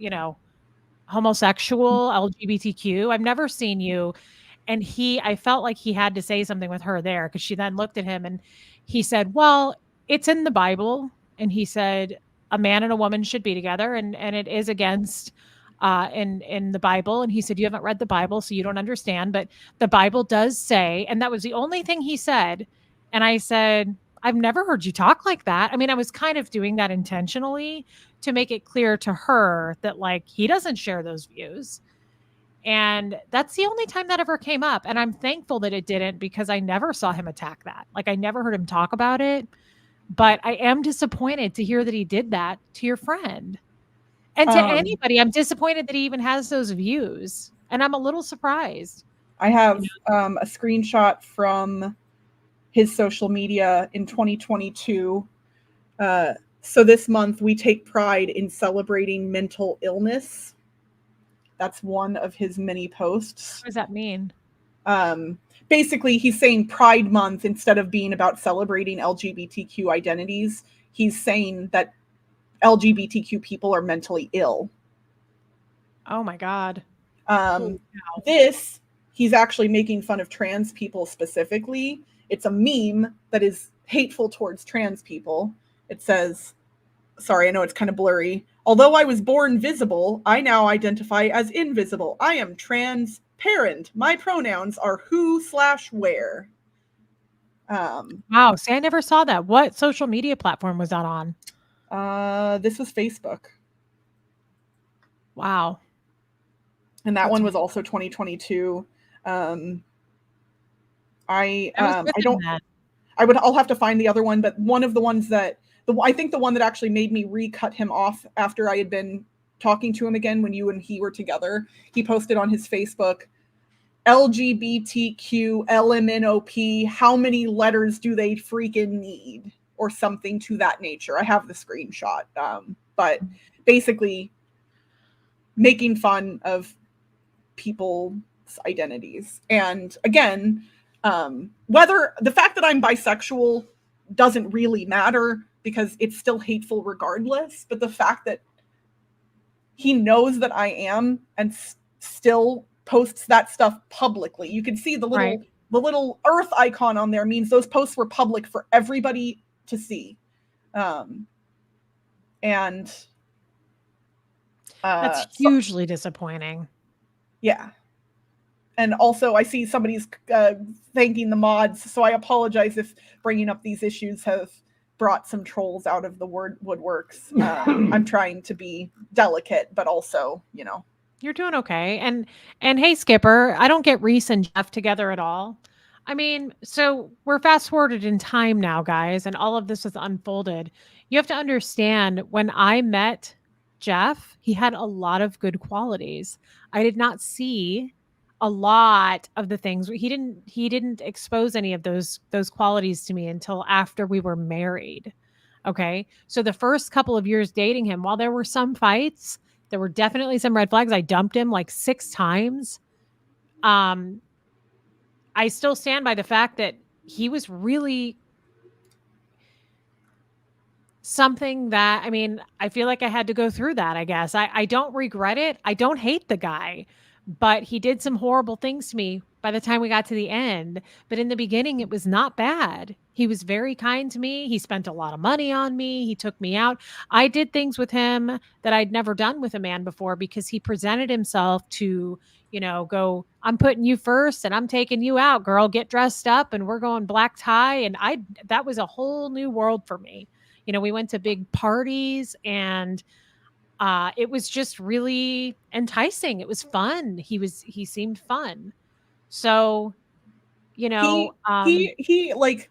homosexual, LGBTQ. I've never seen you. And I felt like he had to say something with her there, because she then looked at him and he said, well, it's in the Bible. And he said, a man and a woman should be together. And it is against in the Bible. And he said, you haven't read the Bible, so you don't understand. But the Bible does say, and that was the only thing he said. And I said, I've never heard you talk like that. I mean, I was kind of doing that intentionally to make it clear to her that, like, he doesn't share those views. And that's the only time that ever came up. And I'm thankful that it didn't, because I never saw him attack that. Like, I never heard him talk about it. But I am disappointed to hear that he did that to your friend. And to Um, anybody, I'm disappointed that he even has those views. And I'm a little surprised. I You have know, a screenshot from his social media in 2022. So this month we take pride in celebrating mental illness. That's one of his many posts. what does that mean? Basically, he's saying Pride Month, instead of being about celebrating LGBTQ identities, he's saying that LGBTQ people are mentally ill. Oh my God. Holy Um, cow. this, he's actually making fun of trans people specifically. It's a meme that is hateful towards trans people. It says, sorry, I know it's kind of blurry. Although I was born visible, I now identify as invisible. I am transparent. My pronouns are who/where. Wow. See, I never saw that. What social media platform was that on? This was Facebook, Wow. and that That's one was also 2022. Um, I was with I him don't. then. I'll have to find the other one, but one of the ones that I think the one that actually made me recut him off after I had been talking to him again when you and he were together. He posted on his Facebook, LGBTQ LMNOP, how many letters do they freaking need? Or something to that nature. I have the screenshot. But basically making fun of people's identities. And again, whether the fact that I'm bisexual doesn't really matter, because it's still hateful regardless, but the fact that he knows that I am and still posts that stuff publicly. You can see the Right. little earth icon on there means those posts were public for everybody to see. And That's so, hugely disappointing. yeah. And also, I see somebody's thanking the mods, so I apologize if bringing up these issues have brought some trolls out of the woodworks. I'm trying to be delicate, but also, You're doing okay. And hey, Skipper, I don't get Reese and Jeff together at all. I mean, so we're fast forwarded in time now, guys, and all of this has unfolded. You have to understand, when I met Jeff, he had a lot of good qualities. I did not see a lot of the things. He didn't expose any of those qualities to me until after we were married. Okay? So the first couple of years dating him, while there were some fights, there were definitely some red flags. I dumped him like 6 times. Um, I still stand by the fact that he was really something that, I mean, I feel like I had to go through that, I guess. I don't regret it. I don't hate the guy, but he did some horrible things to me by the time we got to the end. But in the beginning, it was not bad. He was very kind to me. He spent a lot of money on me. He took me out. I did things with him that I'd never done with a man before because he presented himself to, go, I'm putting you first and I'm taking you out, girl. Get dressed up and we're going black tie. And that was a whole new world for me. We went to big parties and it was just really enticing. It was fun. He seemed fun. So, He like,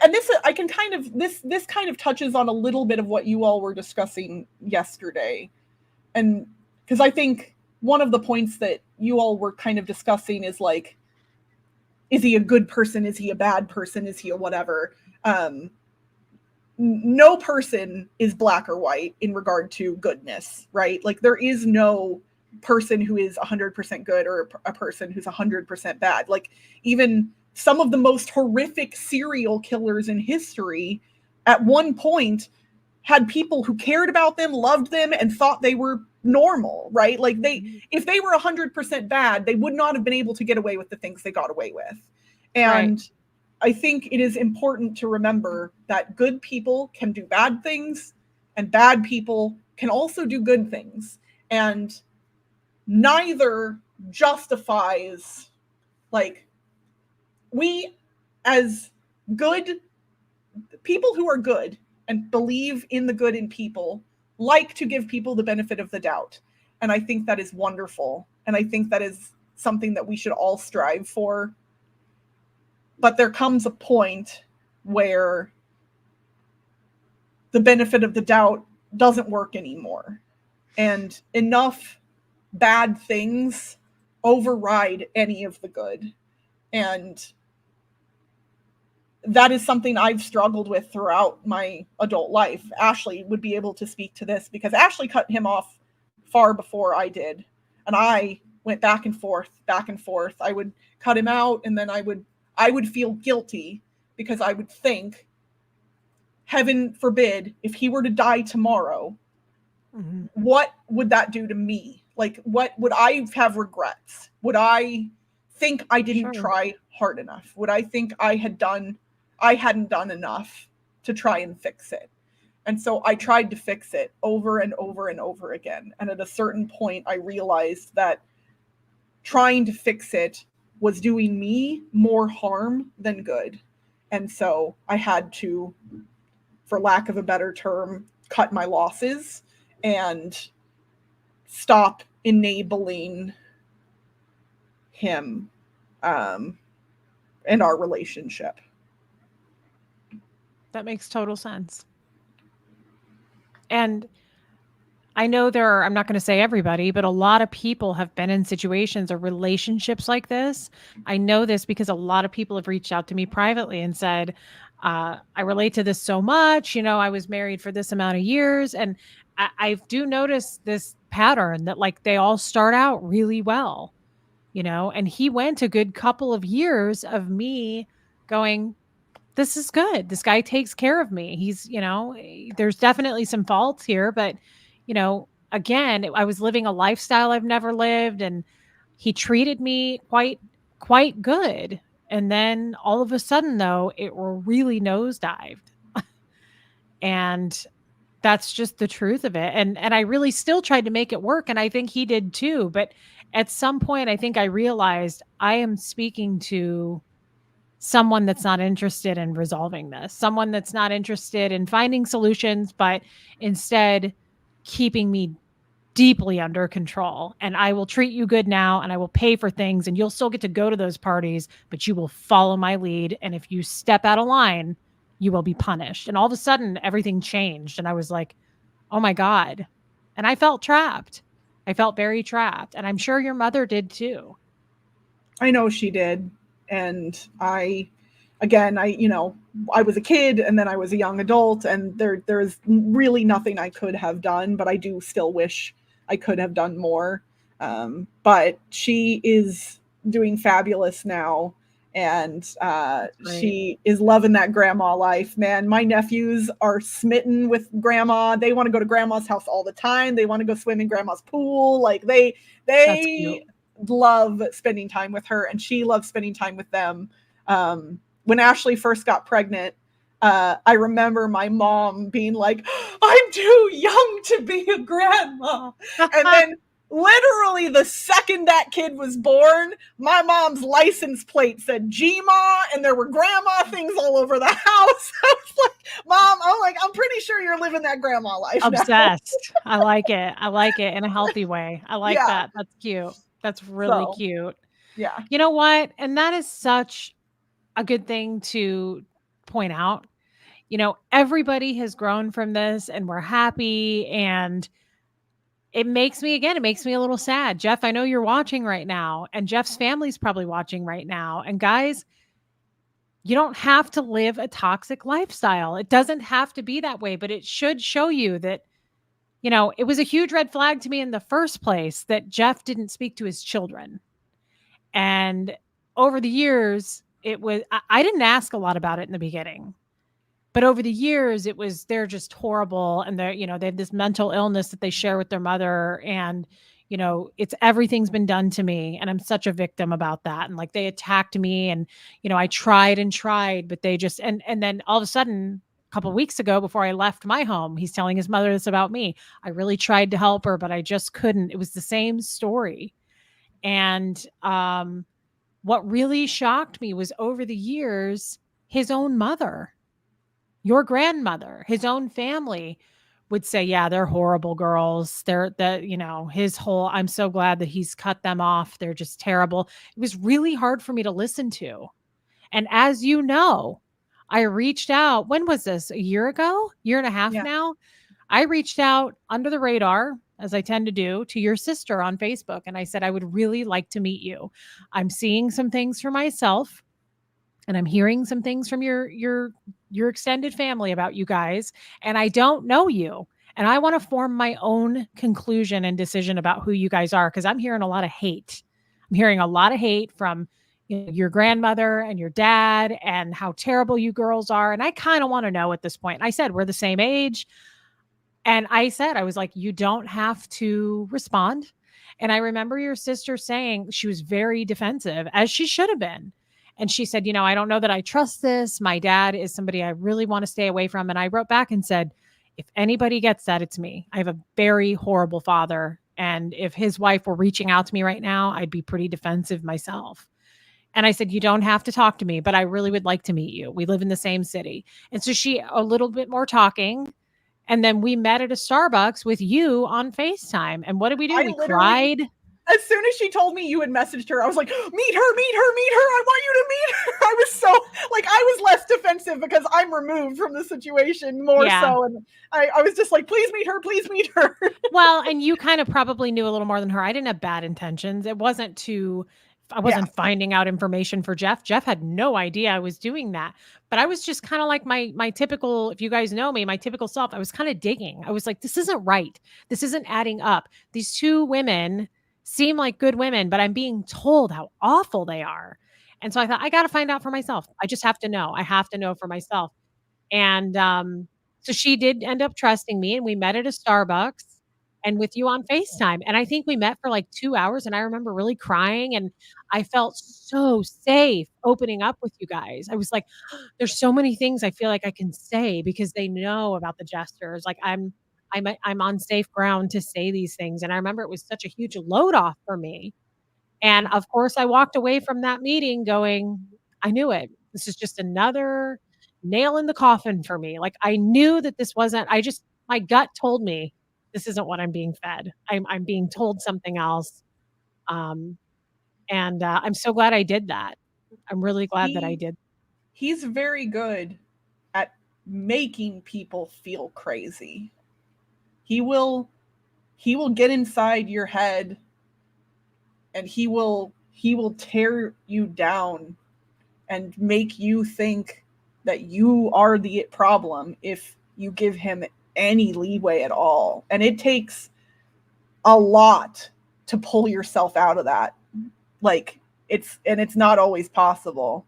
and this I can kind of this kind of touches on a little bit of what you all were discussing yesterday, and because I think one of the points that you all were kind of discussing is like, is he a good person? Is he a bad person? Is he a whatever? No person is black or white in regard to goodness, right? Like there is no person who is 100% good or a person who's 100% bad. Like even some of the most horrific serial killers in history at one point had people who cared about them, loved them, and thought they were normal, right? Like if they were 100% bad, they would not have been able to get away with the things they got away with. And right. I think it is important to remember that good people can do bad things and bad people can also do good things. And neither justifies, like, we as good people who are good and believe in the good in people like to give people the benefit of the doubt. And I think that is wonderful. And I think that is something that we should all strive for. But there comes a point where the benefit of the doubt doesn't work anymore. And enough bad things override any of the good. And that is something I've struggled with throughout my adult life. Ashley would be able to speak to this because Ashley cut him off far before I did. And I went back and forth, back and forth. I would cut him out and then I would feel guilty because I would think, heaven forbid, if he were to die tomorrow, what would that do to me? Like, what would I have regrets? Would I think I didn't try hard enough? Would I think I hadn't done enough to try and fix it? And so I tried to fix it over and over and over again. And at a certain point, I realized that trying to fix it was doing me more harm than good. And so I had to, for lack of a better term, cut my losses and stop enabling him in our relationship. That makes total sense. And I know I'm not going to say everybody, but a lot of people have been in situations or relationships like this. I know this because a lot of people have reached out to me privately and said, I relate to this so much. I was married for this amount of years. And I do notice this pattern that like they all start out really well, and he went a good couple of years of me going, this is good. This guy takes care of me. He's, there's definitely some faults here, but, again, I was living a lifestyle I've never lived and he treated me quite good. And then all of a sudden though, it really nosedived. And that's just the truth of it. And I really still tried to make it work. And I think he did too. But at some point, I think I realized I am speaking to someone that's not interested in resolving this, someone that's not interested in finding solutions, but instead keeping me deeply under control. And I will treat you good now and I will pay for things and you'll still get to go to those parties, but you will follow my lead. And if you step out of line, you will be punished. And all of a sudden everything changed. And I was like, oh my God. And I felt trapped. I felt very trapped. And I'm sure your mother did too. I know she did. And I was a kid and then I was a young adult and there's really nothing I could have done, but I do still wish I could have done more. But she is doing fabulous now. And she is loving that grandma life, man. My nephews are smitten with grandma. They want to go to grandma's house all the time. They want to go swim in grandma's pool. Like love spending time with her, and she loves spending time with them. When Ashley first got pregnant, I remember my mom being like, I'm too young to be a grandma. And then literally the second that kid was born, my mom's license plate said Gma, and there were grandma things all over the house. I was like, Mom, I'm pretty sure you're living that grandma life now. Obsessed. I like it. I like it in a healthy way. I like Yeah. that. That's cute. That's really So, cute. yeah. You know what? And that is such a good thing to point out. Everybody has grown from this and we're happy. And it makes me, again, it makes me a little sad. Jeff, I know you're watching right now, and Jeff's family's probably watching right now. And guys, you don't have to live a toxic lifestyle. It doesn't have to be that way, but it should show you that, it was a huge red flag to me in the first place that Jeff didn't speak to his children. And over the years, I didn't ask a lot about it in the beginning. But over the years, they're just horrible. And they have this mental illness that they share with their mother. And, everything's been done to me. And I'm such a victim about that. And like they attacked me and, I tried and tried, but they just, and then all of a sudden, a couple of weeks ago, before I left my home, he's telling his mother this about me. I really tried to help her, but I just couldn't. It was the same story. And, what really shocked me was over the years, his own mother, your grandmother, his own family would say, yeah, they're horrible girls. I'm so glad that he's cut them off. They're just terrible. It was really hard for me to listen to. And as you know, I reached out. When was this? A year ago? Year and a half Yeah. now? I reached out under the radar, as I tend to do, to your sister on Facebook. And I said, I would really like to meet you. I'm seeing some things for myself. And I'm hearing some things from your extended family about you guys, and I don't know you. And I want to form my own conclusion and decision about who you guys are, because I'm hearing a lot of hate. I'm hearing a lot of hate from your grandmother and your dad and how terrible you girls are. And I kind of want to know at this point. And I said, we're the same age. And I was like, you don't have to respond. And I remember your sister saying she was very defensive, as she should have been. And she said, I don't know that I trust this. My dad is somebody I really want to stay away from. And I wrote back and said, if anybody gets that, it's me. I have a very horrible father. And if his wife were reaching out to me right now, I'd be pretty defensive myself. And I said, you don't have to talk to me, but I really would like to meet you. We live in the same city. And so a little bit more talking. And then we met at a Starbucks with you on FaceTime. And what did we do? We cried. As soon as she told me you had messaged her, I was like, meet her, meet her, meet her. I want you to meet her. I was so, I was less defensive because I'm removed from the situation more so. And I was just like, please meet her, please meet her. Well, and you kind of probably knew a little more than her. I didn't have bad intentions. I wasn't finding out information for Jeff. Jeff had no idea I was doing that. But I was just kind of like my typical, if you guys know me, my typical self. I was kind of digging. I was like, this isn't right. This isn't adding up. These two women seem like good women, but I'm being told how awful they are. And so I thought, I got to find out for myself. I just have to know. I have to know for myself. And so she did end up trusting me, and we met at a Starbucks and with you on FaceTime. And I think we met for like 2 hours, and I remember really crying, and I felt so safe opening up with you guys. I was like, there's so many things I feel like I can say because they know about the Jesters. Like I'm on safe ground to say these things. And I remember it was such a huge load off for me. And of course, I walked away from that meeting going, I knew it. This is just another nail in the coffin for me. Like I knew that this wasn't, my gut told me this isn't what I'm being fed. I'm being told something else. And I'm so glad I did that. I'm really glad that I did. He's very good at making people feel crazy. He will get inside your head and he will tear you down and make you think that you are the problem if you give him any leeway at all. And it takes a lot to pull yourself out of that. Like it's not always possible.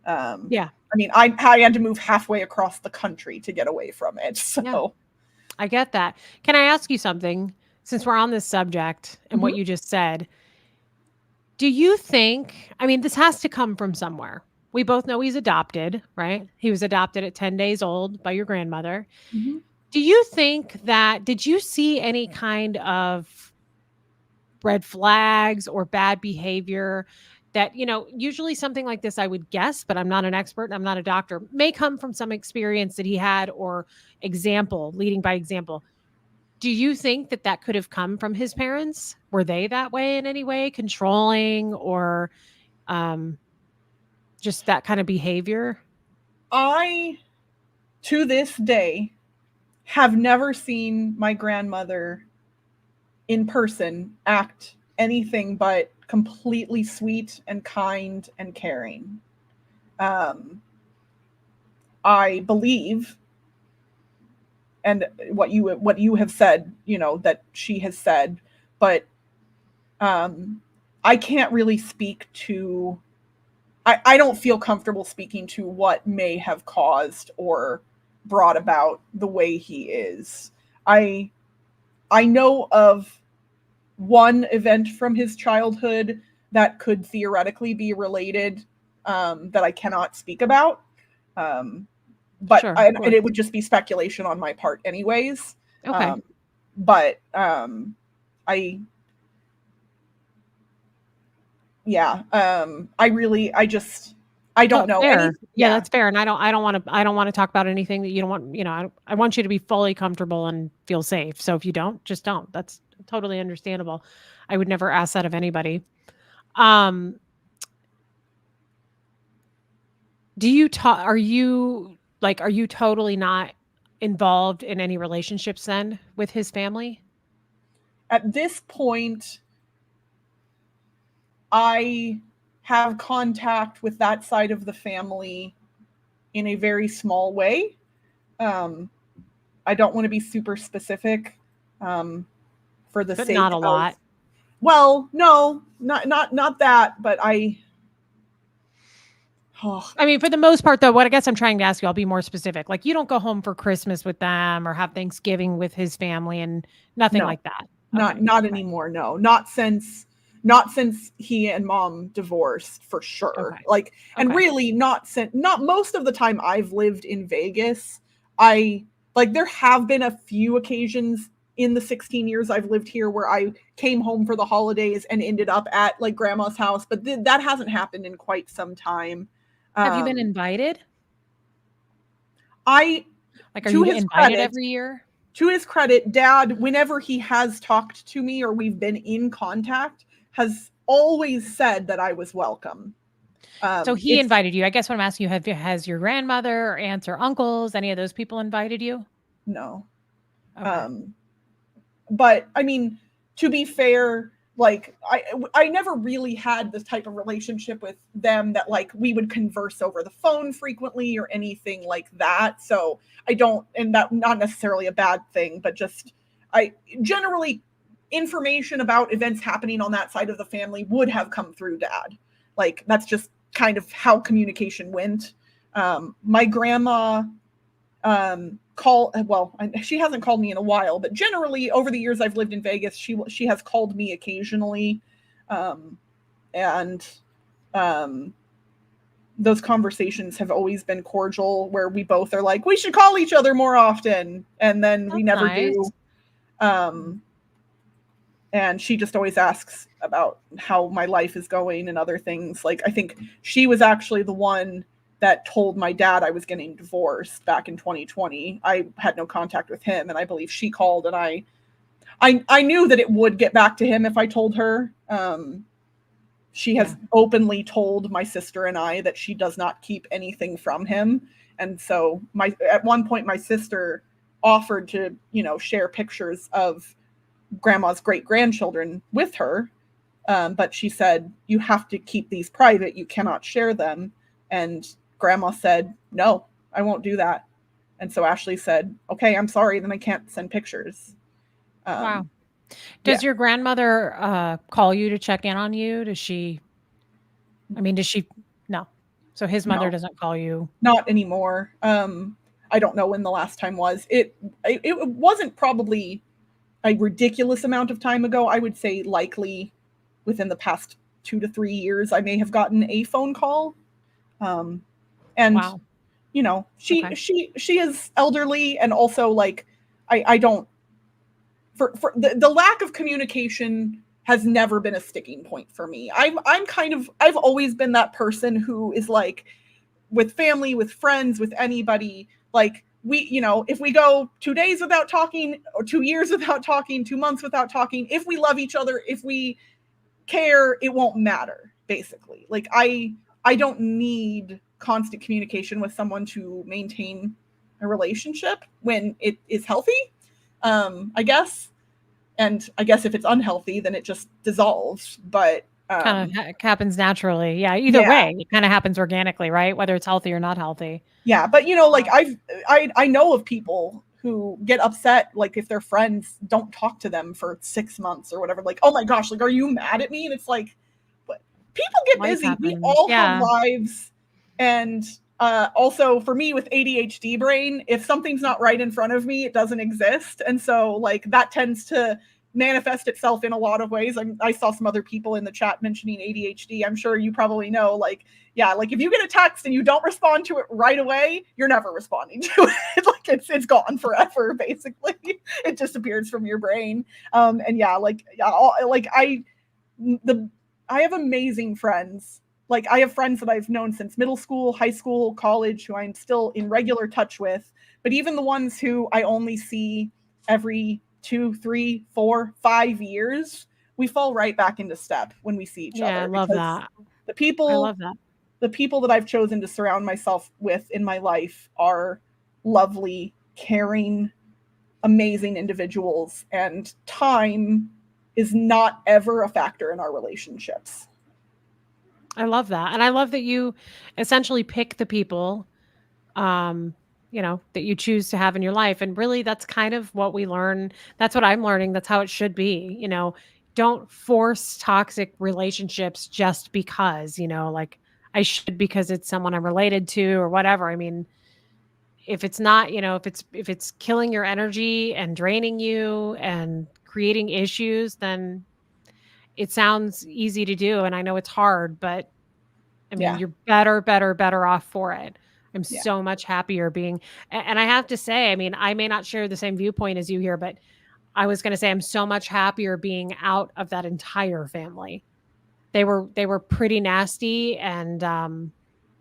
Yeah. I mean, I had to move halfway across the country to get away from it. So yeah. I get that. Can I ask you something since we're on this subject and what you just said? Do you think, I mean, this has to come from somewhere. We both know he's adopted, right? He was adopted at 10 days old by your grandmother. Mhm. Do you think that, did you see any kind of red flags or bad behavior that, usually something like this, I would guess, but I'm not an expert and I'm not a doctor, may come from some experience that he had or example, leading by example. Do you think that that could have come from his parents? Were they that way in any way, controlling or um, just that kind of behavior? I, to this day, have never seen my grandmother in person act anything but completely sweet and kind and caring. Um, I believe, and what you have said, that she has said, but I can't really speak to. I don't feel comfortable speaking to what may have caused or brought about the way he is. I I know of one event from his childhood that could theoretically be related, that I cannot speak about. Um, but Sure, of and course. it would just be speculation on my part, anyways. Okay. Um, but I yeah, I don't Oh, know any. fair. Yeah, Yeah, that's fair. And I don't want to talk about anything that you don't want, I want you to be fully comfortable and feel safe. So if you don't, just don't. That's totally understandable. I would never ask that of anybody. Um, do you talk are you totally not involved in any relationships then with his family? at this point, I have contact with that side of the family in a very small way. Um, I don't want to be super specific, um, for the But not sake a of. lot. Well, no, not that, but I. Oh, I mean, for the most part, though, what I guess I'm trying to ask you, I'll be more specific. Like, you don't go home for Christmas with them or have Thanksgiving with his family and nothing no, like that. not Okay. not Okay. anymore. No, not since he and mom divorced, for sure. Okay. Like, and Okay. really not most of the time I've lived in Vegas. I like there have been a few occasions in the 16 years I've lived here where I came home for the holidays and ended up at like grandma's house, but that hasn't happened in quite some time. Have you been Um, invited? I Like, are to you his invited credit, every year? Dad, whenever he has talked to me or we've been in contact, has always said that I was welcome. So he It's invited you. I guess what I'm asking you, has your grandmother or aunts or uncles, any of those people invited you? no. Okay. Um, but I mean, to be fair, like I never really had this type of relationship with them that like we would converse over the phone frequently or anything like that. So I don't, and that not necessarily a bad thing, but just I generally information about events happening on that side of the family would have come through dad. Like that's just kind of how communication went. My grandma call well she hasn't called me in a while, but generally over the years I've lived in Vegas she has called me occasionally, um, and um, those conversations have always been cordial where we both are like we should call each other more often and then we That's never do. nice. um, and she just always asks about how my life is going and other things. Like I think she was actually the one that told my dad I was getting divorced back in 2020. I had no contact with him, and I believe she called, and I knew that it would get back to him if I told her. She Yeah. has openly told my sister and I that she does not keep anything from him, and so my at one point my sister offered to share pictures of grandma's great grandchildren with her. But she said, you have to keep these private. You cannot share them. And grandma said, no, I won't do that. And so Ashley said, okay, I'm sorry, then I can't send pictures. Wow. Um, Does yeah, your grandmother call you to check in on you? Does she no. So his mother no, doesn't call you. not anymore. I don't know when the last time was. It wasn't probably a ridiculous amount of time ago. I would say likely within the past 2 to 3 years, I may have gotten a phone call. And Wow. you know, Okay. she is elderly, and also like I don't, for the lack of communication has never been a sticking point for me. I'm kind of, I've always been that person who is like, with family, with friends, with anybody, like we, you know, if we go 2 days without talking, or 2 years without talking, 2 months without talking, if we love each other, if we care, it won't matter, basically. Like I don't need constant communication with someone to maintain a relationship when it is healthy, I guess. And I guess if it's unhealthy, then it just dissolves. But Kind of happens naturally. Yeah, either yeah, way, it kinda happens organically, right? Whether it's healthy or not healthy. yeah. But you know, like Um, I know of people who get upset, like if their friends don't talk to them for 6 months or whatever. Like, oh my gosh, like, are you mad at me? And it's like, but people get life busy. We happens. all have Yeah. lives. And also for me with ADHD brain, if something's not right in front of me, it doesn't exist. And so like that tends to manifest itself in a lot of ways. I saw some other people in the chat mentioning ADHD. I'm sure you probably know, like, yeah, like if you get a text and you don't respond to it right away, you're never responding to it. Like it's gone forever, basically. It disappears from your brain. And yeah, like yeah, like the I have amazing friends. Like I have friends that I've known since middle school, high school, college, who I'm still in regular touch with. But even the ones who I only see every 2, 3, 4, 5 years, we fall right back into step when we see each Yeah, I other, love because that. the I people love that. the people that I've chosen to surround myself with in my life are lovely, caring, amazing individuals, and time is not ever a factor in our relationships. I love that, and I love that you essentially pick the people, um, that you choose to have in your life, and really that's kind of what we learn. That's what I'm learning, that's how it should be, Don't force toxic relationships just because, like, I should because it's someone I'm related to or whatever. I mean, if it's not, if it's killing your energy and draining you and creating issues, then it sounds easy to do, and I know it's hard, but I mean, Yeah, you're better, better, better off for it. I'm yeah, so much happier being and I have to say, I mean, I may not share the same viewpoint as you here, but I was gonna say I'm so much happier being out of that entire family. They were pretty nasty and,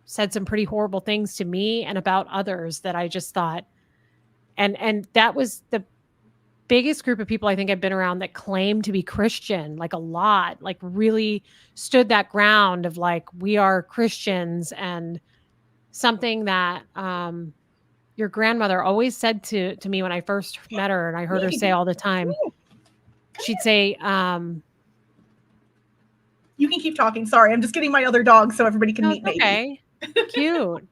said some pretty horrible things to me and about others that I just thought and that was the biggest group of people I think I've been around that claim to be Christian, like a lot, like really stood that ground of like, we are Christians and something that your grandmother always said to me when I first met her and I heard her say baby. all the time. She'd say, You can keep talking. Sorry, I'm just getting my other dog so everybody can "No, it's meet baby. okay. Cute.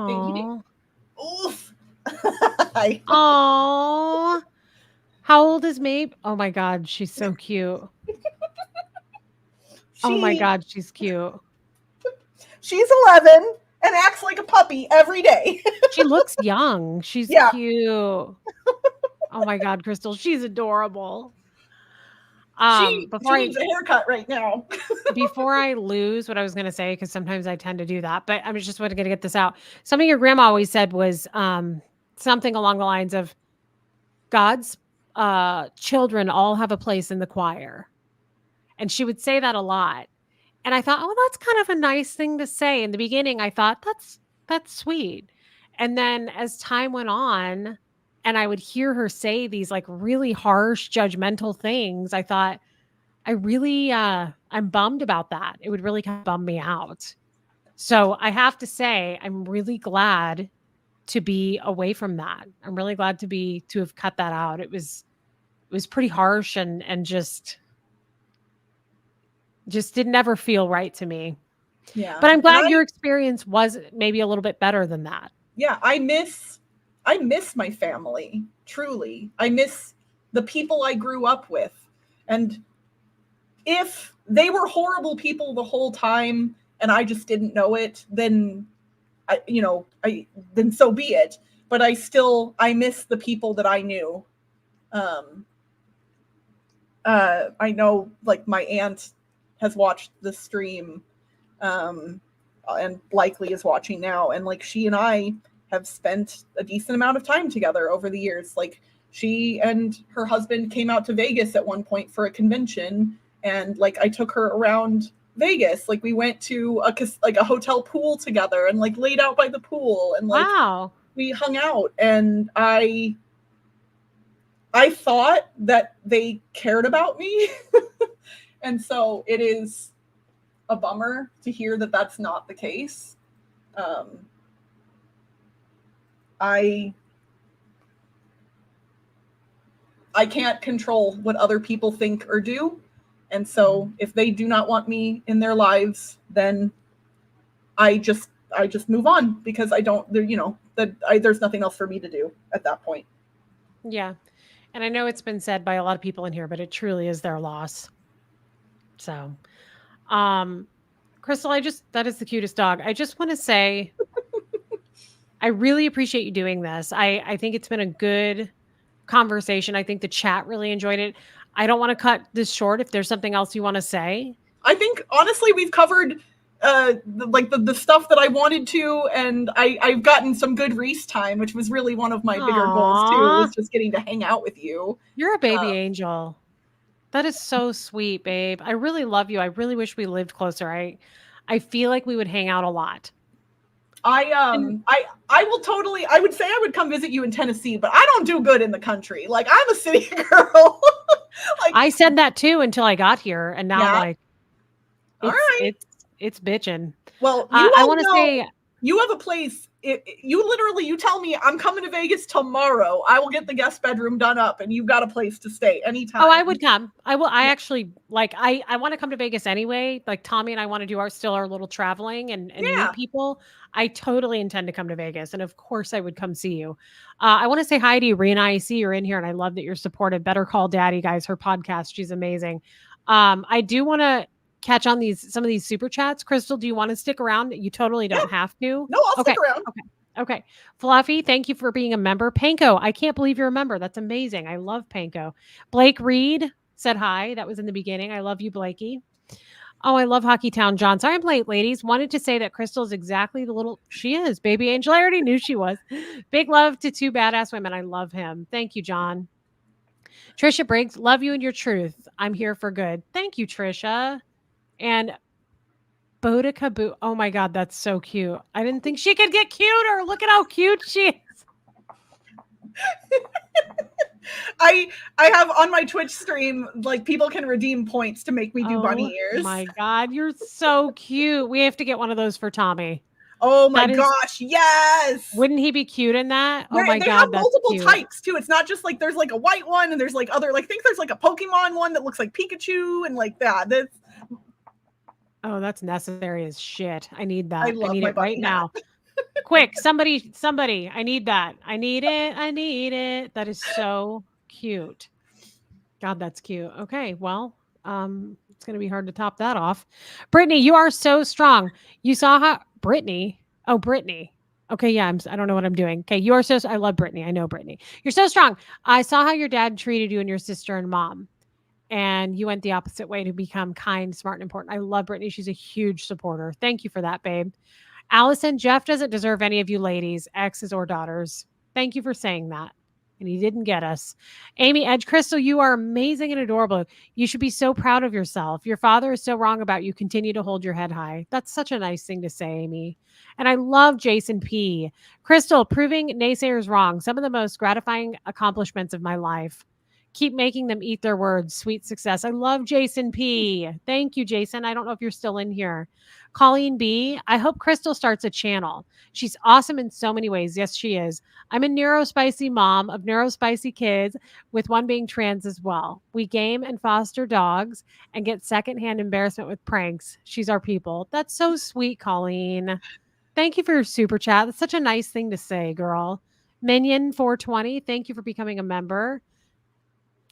Baby. Oh, Oof. Hi. oh. How old is Maeve? Oh my god, she's so cute. Oh my She god, she's cute. she's 11 and acts like a puppy every day. She looks young. She's Yeah, cute. Oh my god, Crystal, she's adorable. she needs a haircut right now. Before I lose what I was gonna say, because sometimes I tend to do that, but I'm just gonna get this out. Something your grandma always said was, something along the lines of, "God's, children all have a place in the choir," and she would say that a lot, and I thought, "Oh, that's kind of a nice thing to say." In the beginning, I thought, "That's sweet," and then as time went on, and I would hear her say these, like, really harsh, judgmental things, I thought, I'm bummed about that. It would really kind of bum me out. So I have to say, I'm really glad to be away from that. I'm really glad to have cut that out. It was pretty harsh and just didn't ever feel right to me. Yeah. But I'm And glad your experience was maybe a little bit better than that. yeah, I miss my family, truly. I miss the people I grew up with. And if they were horrible people the whole time and I just didn't know it, then I then so be it. But I miss the people that I knew. Um I know like my aunt has watched the stream, um, and likely is watching now, and like she and I have spent a decent amount of time together over the years. Like she and her husband came out to Vegas at one point for a convention, and like I took her around Vegas. Like we went to a hotel pool together and like laid out by the pool and like Wow. we hung out, and I thought that they cared about me. And so it is a bummer to hear that that's not the case. Um, I I can't control what other people think or do, and so if they do not want me in their lives, then I just move on because I don't there you know that there's nothing else for me to do at that point. Yeah. And I know it's been said by a lot of people in here, but it truly is their loss. So, um, Crystal, that is the cutest dog. I just want to say, I really appreciate you doing this. I think it's been a good conversation. I think the chat really enjoyed it. I don't want to cut this short if there's something else you want to say. I think honestly we've covered the stuff that I wanted to, and I've gotten some good Reese time, which was really one of my bigger goals too, Aw, was just getting to hang out with you. you're a baby angel. That is so sweet, babe. I really love you. I really wish we lived closer. I feel like we would hang out a lot. And I will totally, I would say I would come visit you in Tennessee, but I don't do good in the country. Like I'm a city girl. Like I said that too until I got here, and now I'm yeah, like, all it's right. it's it's bitching. Well, you I all want to know say, you have a place. You tell me I'm coming to Vegas tomorrow. I will get the guest bedroom done up, and you've got a place to stay oh, I anytime. would come. I will. I Yeah, actually like. I want to come to Vegas anyway. Like Tommy and I want to do our little traveling and meet yeah, people. I totally intend to come to Vegas, and of course I would come see you. I want to say hi to you, Rena. I see you're in here, and I love that you're supportive. Better Call Daddy, guys. Her podcast, she's amazing. I do want to catch on some of these super chats. Crystal, do you want to stick around? You totally yeah. don't have to. No, I'll stick Okay. around. Okay. Okay. Fluffy, thank you for being a member. Panko, I can't believe you're a member. That's amazing. I love Panko. Blake Reed said hi. That was in the beginning. I love you, Blakey. Oh, I love Hockey Town John. Sorry I'm late, ladies. Wanted to say that Crystal is exactly the little she is, baby angel. I already knew she was. Big love to two badass women. I love him. Thank you, John. Trisha Briggs, love you and your truth. I'm here for good. Thank you, Trisha. And Boudica Boo. Oh my God, that's so cute. I didn't think she could get cuter. Look at how cute she is. I have on my Twitch stream, like people can redeem points to make me do Oh bunny ears. my God, you're so cute. We have to get one of those for Tommy. Oh my That is, gosh, yes. wouldn't he be cute in that? Oh my They have God, that's multiple cute. types too. It's not just like there's like a white one and there's like other like I think there's like a Pokemon one that looks like Pikachu and like that. Oh, that's necessary as shit. I need I that. I love need my it right bunny hat. now. Quick, somebody. I need that. I need it. I need it. That is so cute. God, that's cute. Okay, well, it's gonna be hard to top that off. Brittany, you are so strong. You saw how Brittany. Oh, Brittany. Okay, yeah, I don't know what I'm doing. Okay, you are so. I love Brittany. I know Brittany. You're so strong. I saw how your dad treated you and your sister and mom, and you went the opposite way to become kind, smart, and important. I love Brittany. She's a huge supporter. Thank you for that, babe. Allison, Jeff doesn't deserve any of you ladies, exes or daughters. Thank you for saying that. And he didn't get us. Amy Edge Crystal, you are amazing and adorable. You should be so proud of yourself. Your father is so wrong about you. Continue to hold your head high. That's such a nice thing to say, Amy. And I love Jason P. Crystal, proving naysayers wrong. Some of the most gratifying accomplishments of my life. Keep making them eat their words. Sweet success. I love Jason P. Thank you, Jason. I don't know if you're still in here. Colleen B. I hope Crystal starts a channel. She's awesome in so many ways. Yes, she is. I'm a neurospicy mom of neurospicy kids, with one being trans as well. We game and foster dogs and get secondhand embarrassment with pranks. She's our people. That's so sweet, Colleen. Thank you for your super chat. That's such a nice thing to say, girl. Minion 420, thank you for becoming a member.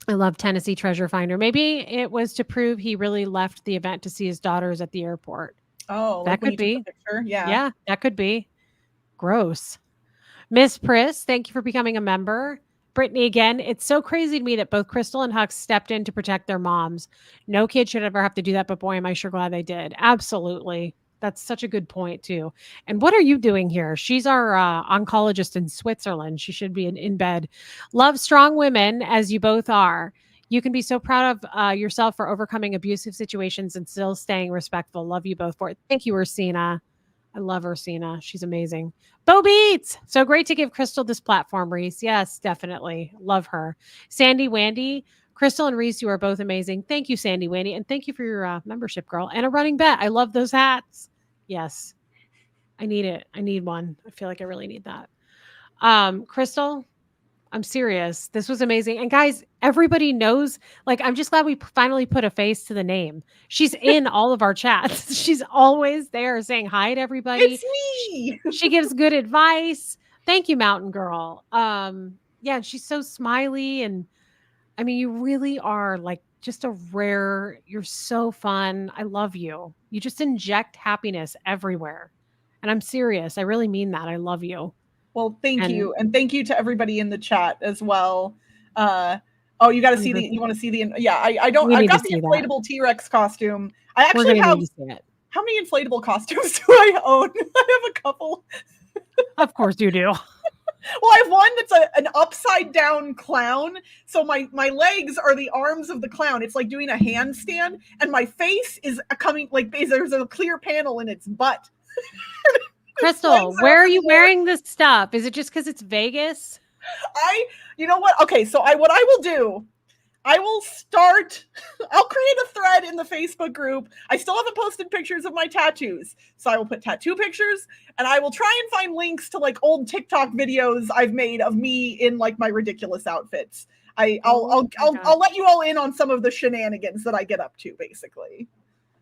I love Tennessee Treasure Finder. Maybe it was to prove he really left the event to see his daughters at the airport. Oh, like That when could you took the be. picture? Yeah. Yeah, that could be. Gross. Miss Priss, thank you for becoming a member. Brittany, again, it's so crazy to me that both Crystal and Hux stepped in to protect their moms. No kid should ever have to do that, but boy, am I sure glad they did. Absolutely. That's such a good point, too. And what are you doing here? She's our oncologist in Switzerland. She should be in bed. Love strong women, as you both are. You can be so proud of yourself for overcoming abusive situations and still staying respectful. Love you both for it. Thank you, Ursina. I love Ursina. She's amazing. Bo Beats. So great to give Crystal this platform, Reese. Yes, definitely. Love her. Sandy Wandy. Crystal and Reese, you are both amazing. Thank you, Sandy Wandy. And thank you for your membership, girl. And a running bet. I love those hats. Yes. I need it. I need one. I feel like I really need that. Crystal, I'm serious. This was amazing. And guys, everybody knows, like, I'm just glad we finally put a face to the name. She's in all of our chats. She's always there saying hi to everybody. It's me. She gives good advice. Thank you, Mountain Girl. Yeah, she's so smiley. And I mean, you really are like just a rare, you're so fun. I love you. You just inject happiness everywhere. And I'm serious. I really mean that. I love you. Well, thank And you. And thank you to everybody in the chat as well. Oh, you got to see you want to see yeah, I've got the inflatable T-Rex costume. I actually have, how many inflatable costumes do I own? I have a couple. Of course you do. Well, I have one that's an upside down clown. So my legs are the arms of the clown. It's like doing a handstand, and my face is coming like there's a clear panel in its butt. Crystal, where are you wearing this stuff? Is it just because it's Vegas? You know what? Okay, so what I will do, I'll create a thread in the Facebook group. I still haven't posted pictures of my tattoos. So I will put tattoo pictures, and I will try and find links to like old TikTok videos I've made of me in like my ridiculous outfits. I'll let you all in on some of the shenanigans that I get up to, basically.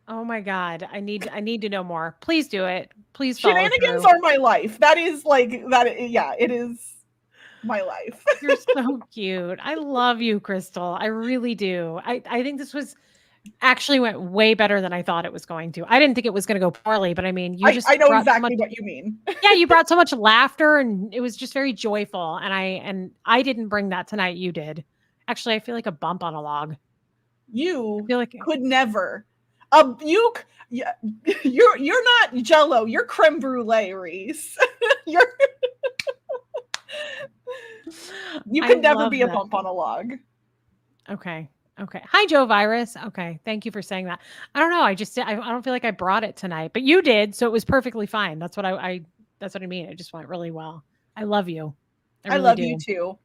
Oh my God. I need to know more. Please do it. Please Shenanigans are my life. That is like that. Yeah, it is my life. You're so cute. I love you, Crystal. I really do. I think this was actually went way better than I thought it was going to. I didn't think it was going to go poorly, but I mean, I know exactly what you mean. Yeah, you brought so much laughter, and it was just very joyful. And I didn't bring that tonight. You did. Actually, I feel like a bump on a log. You could never. You're not Jello. You're creme brulee, Reese. You could never be a bump on a log. Okay. Hi, Joe Virus. Okay. Thank you for saying that. I don't know. I don't feel like I brought it tonight, but you did. So it was perfectly fine. That's what that's what I mean. It just went really well. I love you. I love you too.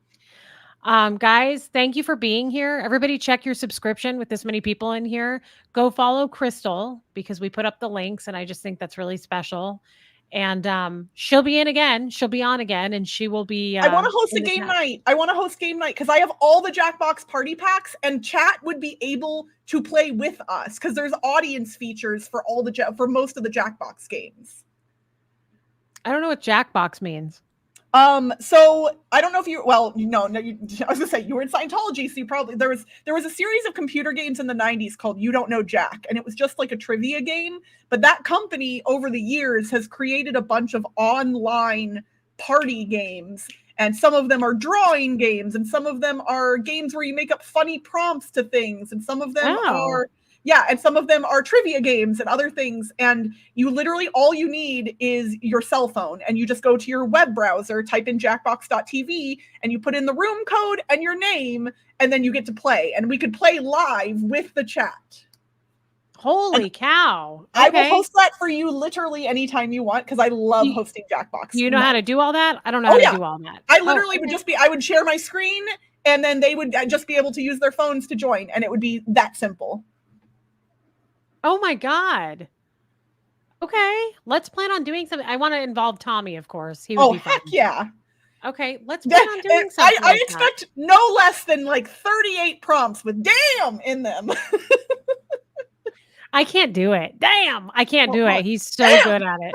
Guys, thank you for being here. Everybody check your subscription with this many people in here. Go follow Crystal because we put up the links and I just think that's really special. And she'll be in again. She'll be on again and she will be. I want to host a game night. I want to host game night because I have all the Jackbox party packs and chat would be able to play with us because there's audience features for for most of the Jackbox games. I don't know what Jackbox means. So I don't know if I was gonna say you were in Scientology, so you probably there was a series of computer games in the 90s called You Don't Know Jack, and it was just like a trivia game. But that company over the years has created a bunch of online party games, and some of them are drawing games, and some of them are games where you make up funny prompts to things, and some of them and some of them are trivia games and other things. And you literally, all you need is your cell phone and you just go to your web browser, type in jackbox.tv and you put in the room code and your name, and then you get to play. And we could play live with the chat. Holy cow. Okay. I will host that for you literally anytime you want because I love hosting Jackbox. You know how to do all that? I don't know how to do all that. I literally I would share my screen and then they would just be able to use their phones to join, and it would be that simple. Oh my God. Okay. Let's plan on doing something. I want to involve Tommy, of course. He would be fun. Heck yeah. Okay. Let's plan on doing something. I expect no less than like 38 prompts with damn in them. I can't do it. Damn. I can't do it. He's so good at it.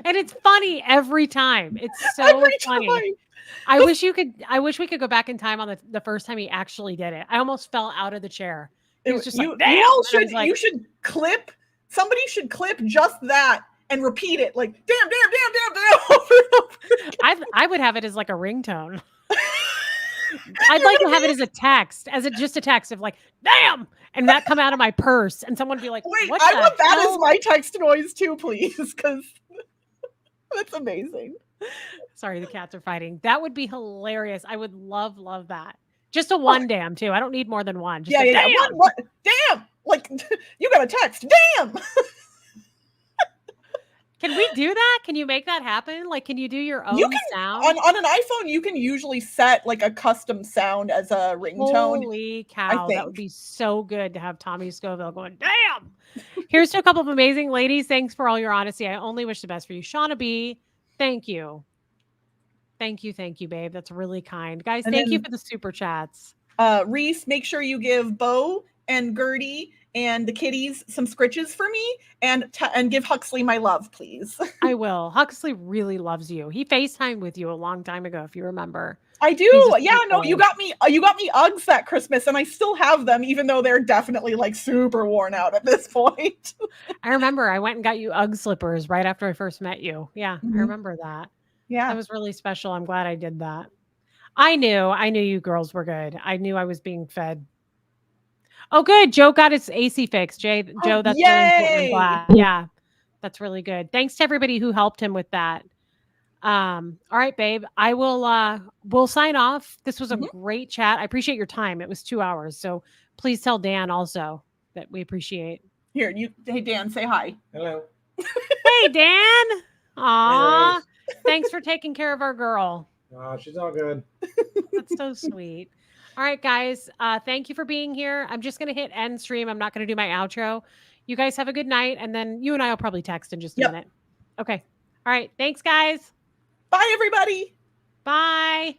And it's funny every time. It's so funny. Time. I wish we could go back in time on the first time he actually did it. I almost fell out of the chair. It was just you should clip. Somebody should clip just that and repeat it like damn. I would have it as like a ringtone. I'd like to have it as a text, just a text of like, damn, and that come out of my purse, and someone be like, Wait, what I the want that hell? as my text noise too, please, because that's amazing. Sorry, the cats are fighting. That would be hilarious. I would love that. Just a one damn too. I don't need more than one. Just Yeah, a yeah, damn. yeah. What? Damn! Like, you got a text. Damn! Can we do that? Can you make that happen? Like, can you do your You own can sound? on an iPhone. You can usually set like a custom sound as a ringtone. Holy I cow, that would think. be so good to have Tommy Scoville going, damn. Here's to a couple of amazing ladies. Thanks for all your honesty. I only wish the best for you. Shauna B, thank you. Thank you, babe. That's really kind. Guys, And thank you then for the super chats. Reese, make sure you give Bo and Gertie and the kitties some scritches for me, and give Huxley my love, please. I will. Huxley really loves you. He FaceTimed with you a long time ago, if you remember. I He's do. a Yeah, sweet no, boy. you got me Uggs that Christmas, and I still have them, even though they're definitely like super worn out at this point. I remember I went and got you Ugg slippers right after I first met you. Yeah, I remember that. Yeah. That was really special. I'm glad I did that. I knew you girls were good. I knew I was being fed. Oh, good. Joe got his AC fixed. Joe, that's really important. I'm Yay! glad. Yeah, that's really good. Thanks to everybody who helped him with that. All right, babe. I will we'll sign off. This was a great chat. I appreciate your time. It was 2 hours. So please tell Dan also that we appreciate. Here, hey Dan, say hi. Hello. Hey, Dan. Aw. Hey, Thanks for taking care of our girl. she's all good. That's so sweet. All right, guys. Thank you for being here. I'm just going to hit end stream. I'm not going to do my outro. You guys have a good night. And then you and I will probably text in just a minute. Okay. All right. Thanks, guys. Bye, everybody. Bye.